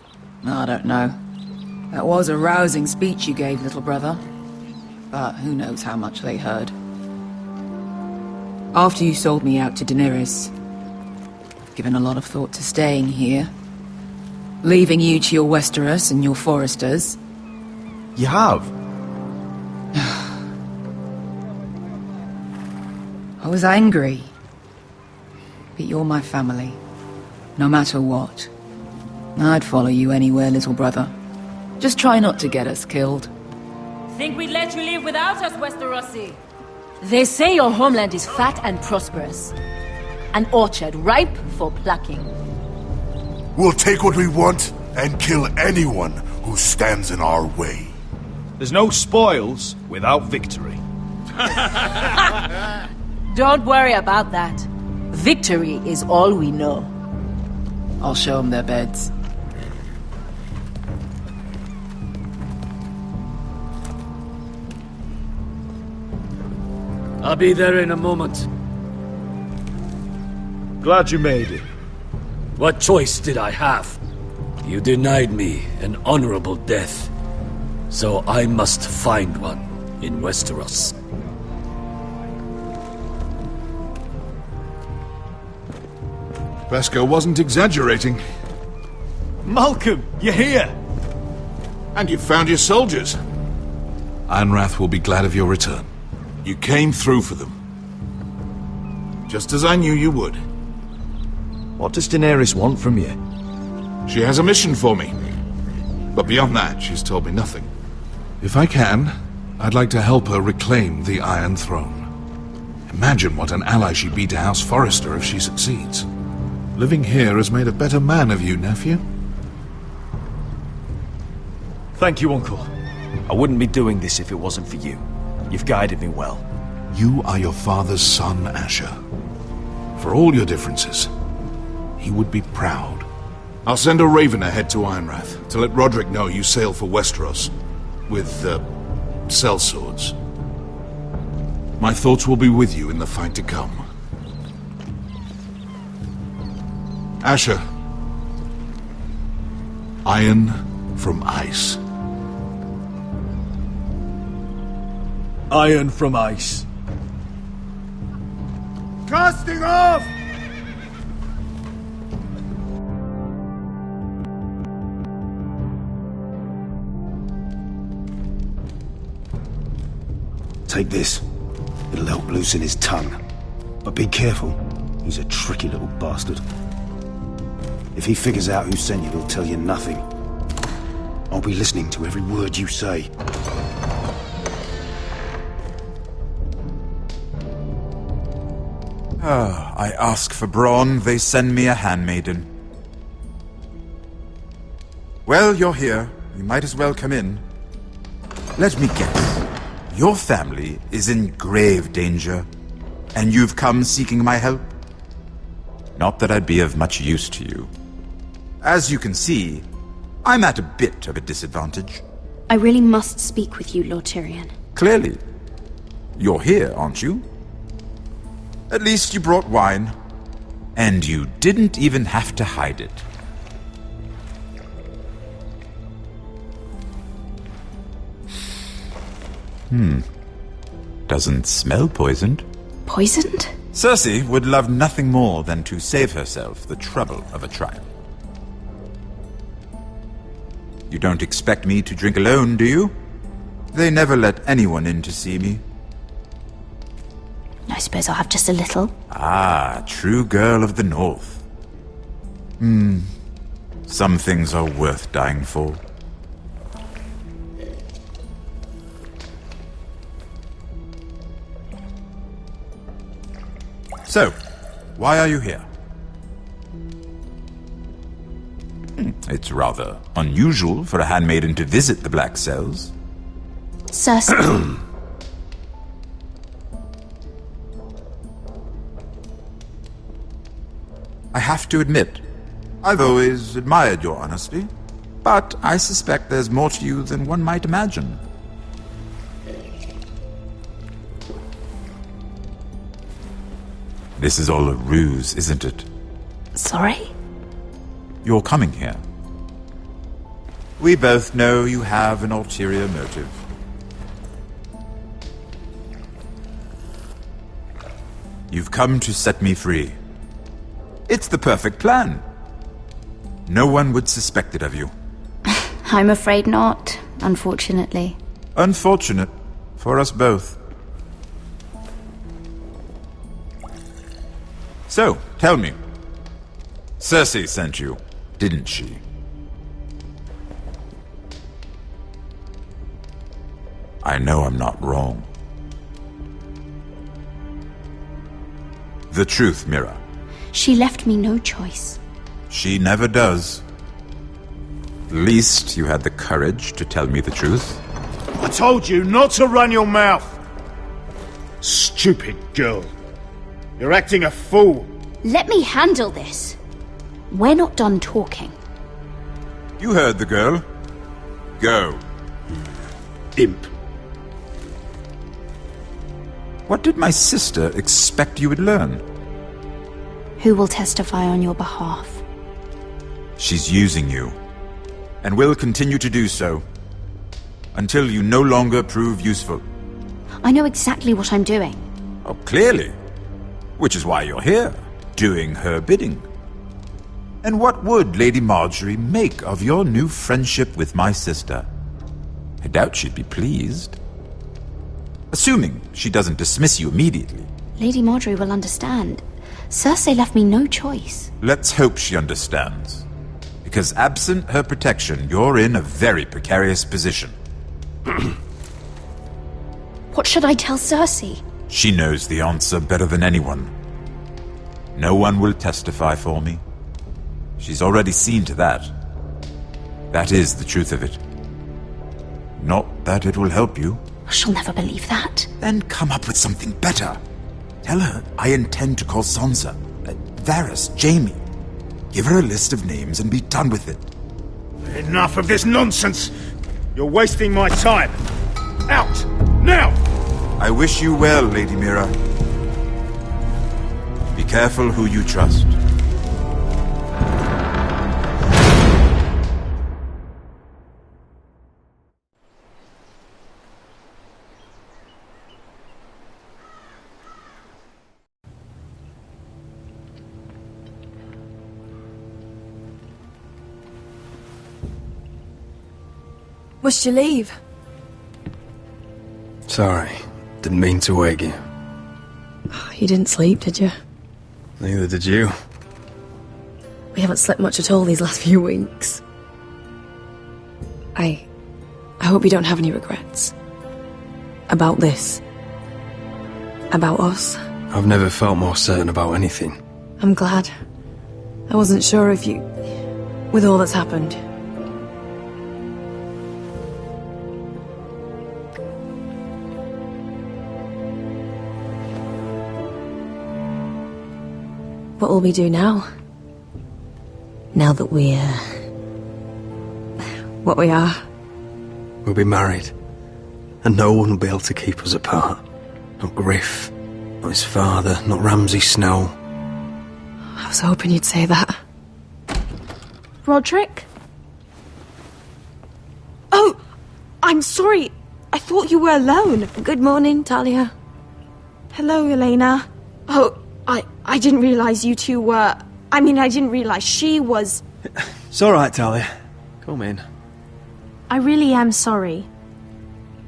I don't know. That was a rousing speech you gave, little brother. But who knows how much they heard. After you sold me out to Daenerys, I've given a lot of thought to staying here. Leaving you to your Westeros and your Foresters. You have? I was angry. But you're my family. No matter what. I'd follow you anywhere, little brother. Just try not to get us killed. Think we'd let you live without us, Westerosi? They say your homeland is fat and prosperous. An orchard ripe for plucking. We'll take what we want and kill anyone who stands in our way. There's no spoils without victory. Don't worry about that. Victory is all we know. I'll show them their beds. I'll be there in a moment. Glad you made it. What choice did I have? You denied me an honorable death. So I must find one in Westeros. Beskar wasn't exaggerating. Malcolm, you're here! And you've found your soldiers. Ironrath will be glad of your return. You came through for them. Just as I knew you would. What does Daenerys want from you? She has a mission for me. But beyond that, she's told me nothing. If I can, I'd like to help her reclaim the Iron Throne. Imagine what an ally she'd be to House Forrester if she succeeds. Living here has made a better man of you, nephew. Thank you, Uncle. I wouldn't be doing this if it wasn't for you. You've guided me well. You are your father's son, Asher. For all your differences, he would be proud. I'll send a raven ahead to Ironrath to let Roderick know you sail for Westeros. With, sellswords. My thoughts will be with you in the fight to come. Asher. Iron from ice. Iron from ice. Casting off! Take this. It'll help loosen his tongue. But be careful. He's a tricky little bastard. If he figures out who sent you, he'll tell you nothing. I'll be listening to every word you say. I ask for brawn, they send me a handmaiden. Well, you're here. You might as well come in. Let me guess. Your family is in grave danger, and you've come seeking my help? Not that I'd be of much use to you. As you can see, I'm at a bit of a disadvantage. I really must speak with you, Lord Tyrion. Clearly. You're here, aren't you? At least you brought wine. And you didn't even have to hide it. Doesn't smell poisoned. Poisoned? Cersei would love nothing more than to save herself the trouble of a trial. You don't expect me to drink alone, do you? They never let anyone in to see me. I suppose I'll have just a little. Ah, true girl of the North. Some things are worth dying for. So, why are you here? It's rather unusual for a handmaiden to visit the Black Cells. Cersei. I have to admit, I've always admired your honesty, but I suspect there's more to you than one might imagine. This is all a ruse, isn't it? Sorry? You're coming here. We both know you have an ulterior motive. You've come to set me free. It's the perfect plan. No one would suspect it of you. I'm afraid not, unfortunately. Unfortunate for us both. So, tell me. Cersei sent you, didn't she? I know I'm not wrong. The truth, Mira. She left me no choice. She never does. At least you had the courage to tell me the truth. I told you not to run your mouth! Stupid girl. You're acting a fool. Let me handle this. We're not done talking. You heard the girl. Go. Imp. What did my sister expect you would learn? Who will testify on your behalf? She's using you, and will continue to do so, until you no longer prove useful. I know exactly what I'm doing. Oh, clearly. Which is why you're here, doing her bidding. And what would Lady Marjorie make of your new friendship with my sister? I doubt she'd be pleased. Assuming she doesn't dismiss you immediately. Lady Marjorie will understand. Cersei left me no choice. Let's hope she understands. Because absent her protection, you're in a very precarious position. What should I tell Cersei? She knows the answer better than anyone. No one will testify for me. She's already seen to that. That is the truth of it. Not that it will help you. She'll never believe that. Then come up with something better. Tell her I intend to call Sansa, Varys, Jaime. Give her a list of names and be done with it. Enough of this nonsense! You're wasting my time! Out! Now! I wish you well, Lady Mira. Be careful who you trust. Must you leave? Sorry. Didn't mean to wake you. You didn't sleep, did you? Neither did you. We haven't slept much at all these last few weeks. I hope you don't have any regrets. About this. About us. I've never felt more certain about anything. I'm glad. I wasn't sure if you... with all that's happened. What will we do now? Now that we're... what we are? We'll be married. And no one will be able to keep us apart. Not Griff, not his father, not Ramsay Snow. I was hoping you'd say that. Roderick? Oh! I'm sorry. I thought you were alone. Good morning, Talia. Hello, Elena. Oh, I didn't realize you two were... I mean, I didn't realize she was... It's alright, Talia. Come in. I really am sorry.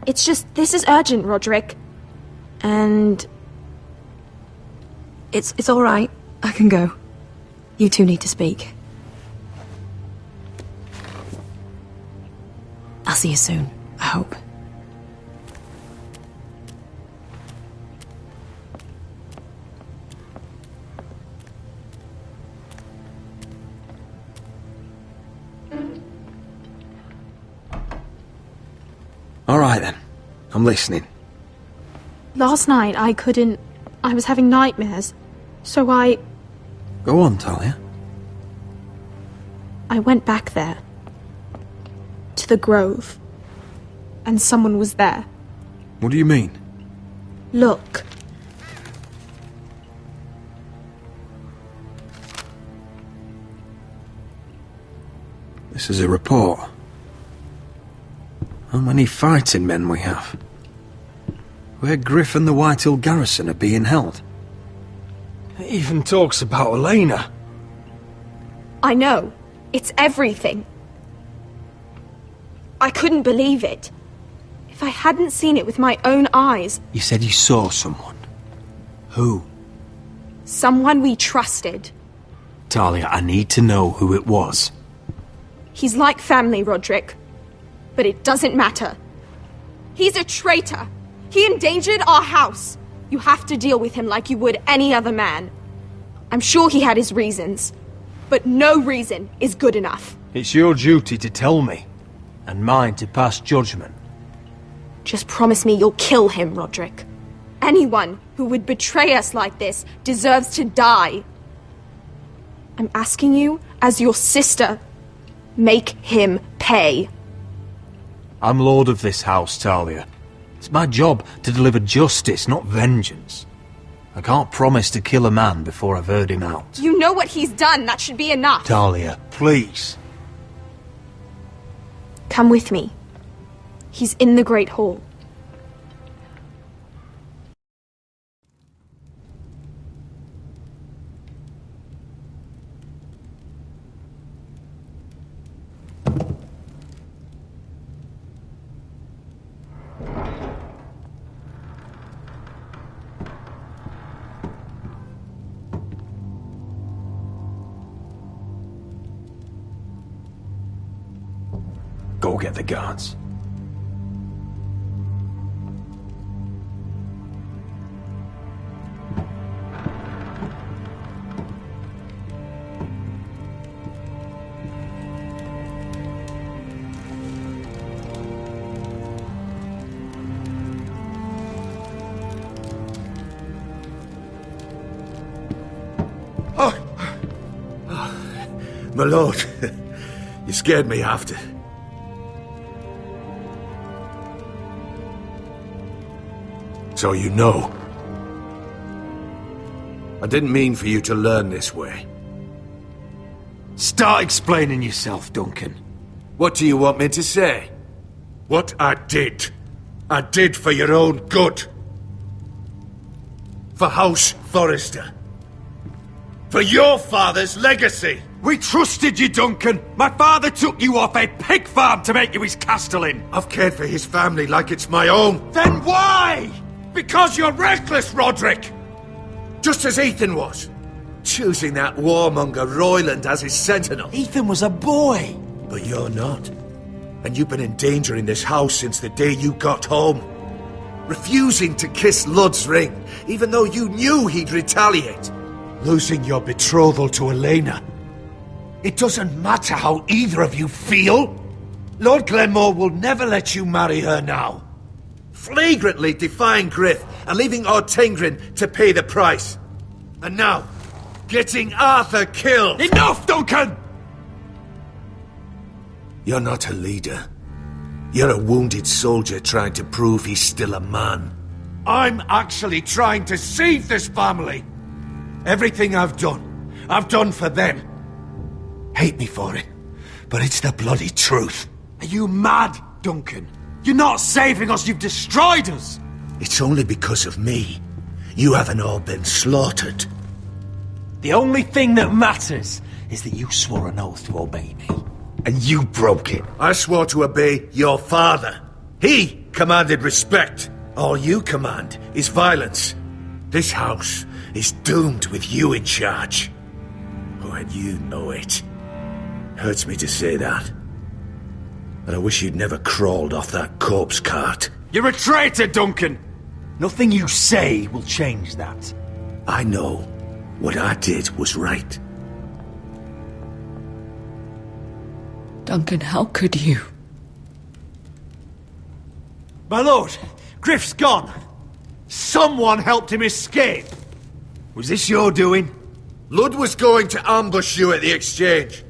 It's just, this is urgent, Roderick. And... It's alright. I can go. You two need to speak. I'll see you soon, I hope. All right, then. I'm listening. Last night I was having nightmares, so I Go on, Talia. went back there. To the grove. And someone was there. What do you mean? Look. This is a report. How many fighting men we have? Where Griff and the Whitehill garrison are being held. It even talks about Elena. I know. It's everything. I couldn't believe it. If I hadn't seen it with my own eyes... You said you saw someone. Who? Someone we trusted. Talia, I need to know who it was. He's like family, Roderick. But it doesn't matter. He's a traitor. He endangered our house. You have to deal with him like you would any other man. I'm sure he had his reasons. But no reason is good enough. It's your duty to tell me. And mine to pass judgment. Just promise me you'll kill him, Roderick. Anyone who would betray us like this deserves to die. I'm asking you, as your sister, make him pay. I'm lord of this house, Talia. It's my job to deliver justice, not vengeance. I can't promise to kill a man before I've heard him out. You know what he's done. That should be enough. Talia, please. Come with me. He's in the Great Hall. Go get the guards. My lord, you scared me after. So you know. I didn't mean for you to learn this way. Start explaining yourself, Duncan. What do you want me to say? What I did for your own good. For House Forrester. For your father's legacy. We trusted you, Duncan. My father took you off a pig farm to make you his castellan. I've cared for his family like it's my own. Then why? Because you're reckless, Roderick! Just as Ethan was. Choosing that warmonger Royland as his sentinel. Ethan was a boy. But you're not. And you've been in danger in this house since the day you got home. Refusing to kiss Lud's ring, even though you knew he'd retaliate. Losing your betrothal to Elena. It doesn't matter how either of you feel. Lord Glenmore will never let you marry her now. Flagrantly defying Griff and leaving Ortengrin to pay the price. And now, getting Arthur killed. Enough, Duncan! You're not a leader. You're a wounded soldier trying to prove he's still a man. I'm actually trying to save this family. Everything I've done for them. Hate me for it, but it's the bloody truth. Are you mad, Duncan? You're not saving us, you've destroyed us! It's only because of me. You haven't all been slaughtered. The only thing that matters is that you swore an oath to obey me. And you broke it. I swore to obey your father. He commanded respect. All you command is violence. This house is doomed with you in charge. Oh, and you know it. Hurts me to say that. And I wish you'd never crawled off that corpse cart. You're a traitor, Duncan! Nothing you say will change that. I know what I did was right. Duncan, how could you? My lord, Griff's gone. Someone helped him escape. Was this your doing? Ludd was going to ambush you at the exchange.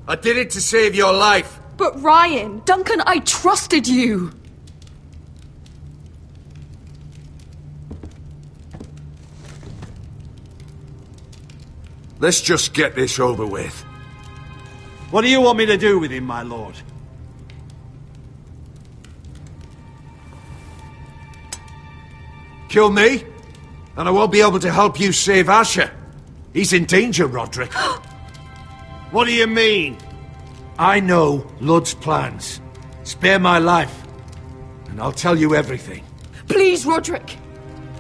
I did it to save your life. But Ryan... Duncan, I trusted you! Let's just get this over with. What do you want me to do with him, my lord? Kill me, and I won't be able to help you save Asher. He's in danger, Roderick. What do you mean? I know Ludd's plans. Spare my life, and I'll tell you everything. Please, Roderick!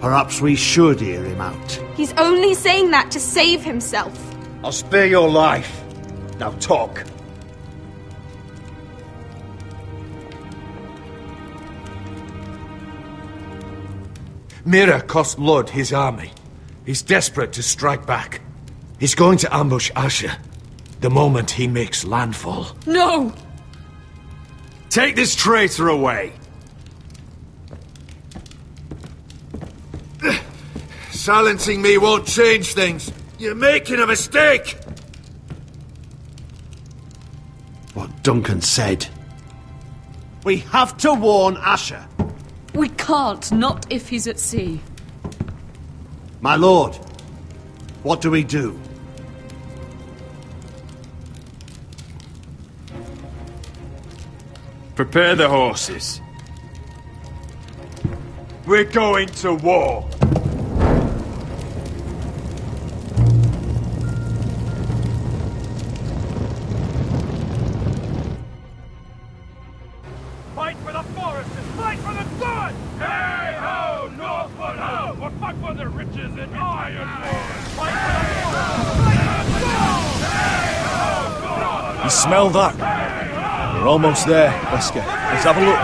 Perhaps we should hear him out. He's only saying that to save himself. I'll spare your life. Now talk. Mira cost Ludd his army. He's desperate to strike back. He's going to ambush Asher the moment he makes landfall. No! Take this traitor away! Silencing me won't change things. You're making a mistake! What Duncan said. We have to warn Asher. We can't, not if he's at sea. My lord, what do we do? Prepare the horses. We're going to war. Fight for the foresters! Fight for the sword! Hey ho, northward ho! We'll fight for the riches and iron ore! Fight for the foresters! Fight for the sword! Hey ho, northward! You smell that? We're almost there, Wesker. Let's have a look.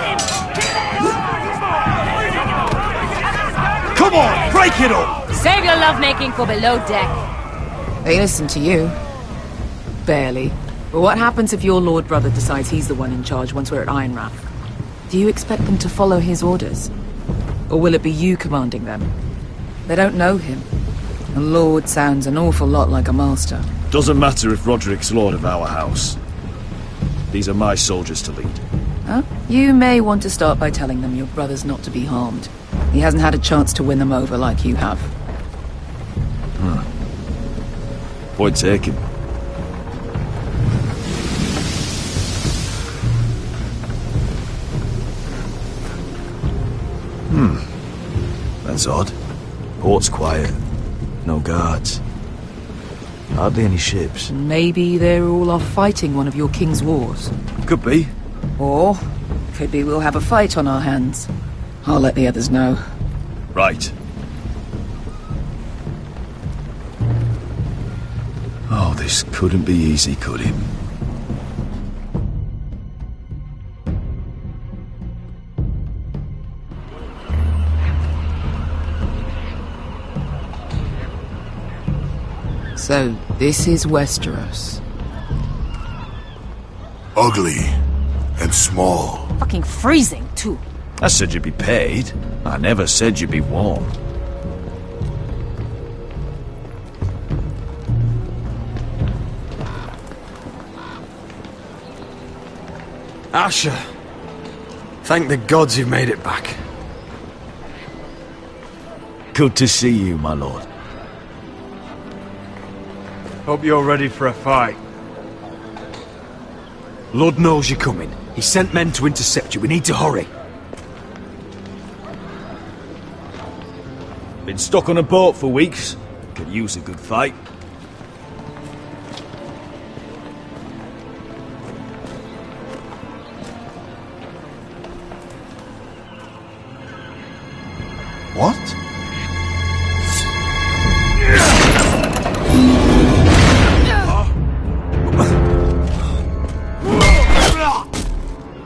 Come on, break it up! Save your lovemaking for below deck. They listen to you. Barely. But what happens if your lord brother decides he's the one in charge once we're at Ironrath? Do you expect them to follow his orders? Or will it be you commanding them? They don't know him. A lord sounds an awful lot like a master. Doesn't matter if Roderick's lord of our house. These are my soldiers to lead. Huh? You may want to start by telling them your brother's not to be harmed. He hasn't had a chance to win them over like you have. Point taken. That's odd. Port's quiet. No guards. Hardly any ships. Maybe they're all off fighting one of your king's wars. Could be. Or could be we'll have a fight on our hands. I'll let the others know. Right. Oh, this couldn't be easy, could it? So, this is Westeros. Ugly and small. Fucking freezing, too. I said you'd be paid. I never said you'd be warm. Asher. Thank the gods you've made it back. Good to see you, my lord. Hope you're ready for a fight. Ludd knows you're coming. He sent men to intercept you. We need to hurry. Been stuck on a boat for weeks. Could use a good fight. What?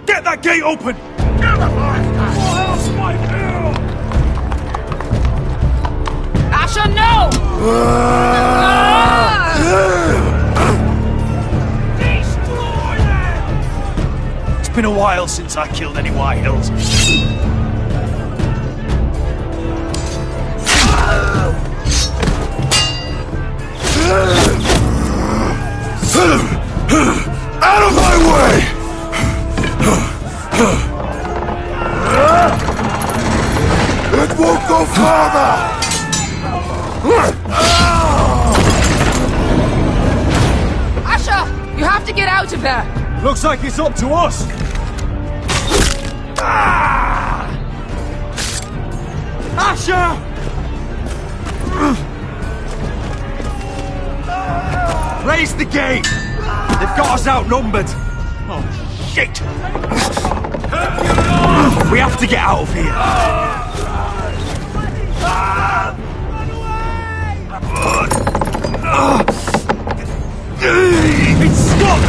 Get that gate open! Asher, no! It's been a while since I killed any White Hills. Out of my way! It won't go farther! Asher! You have to get out of there! Looks like it's up to us! Asher! Raise the gate! They've got us outnumbered! Oh, shit! We have to get out of here! It's stuck!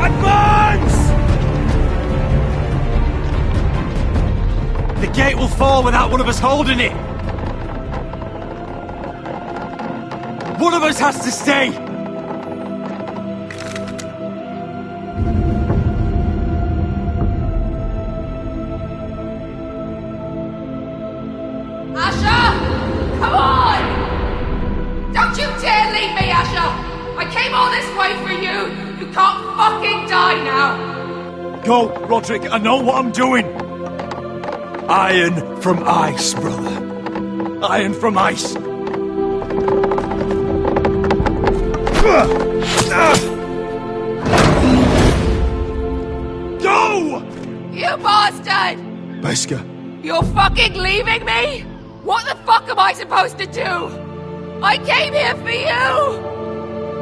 Advance! The gate will fall without one of us holding it! One of us has to stay! Asher! Come on! Don't you dare leave me, Asher! I came all this way for you! You can't fucking die now! Go, Roderick, I know what I'm doing! Iron from ice, brother. Iron from ice. Go! You bastard! Beskha. You're fucking leaving me? What the fuck am I supposed to do? I came here for you!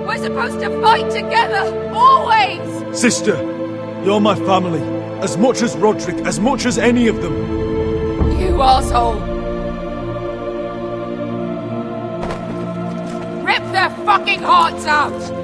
We're supposed to fight together, always! Sister, you're my family. As much as Roderick, as much as any of them. You asshole! Rip their fucking hearts out!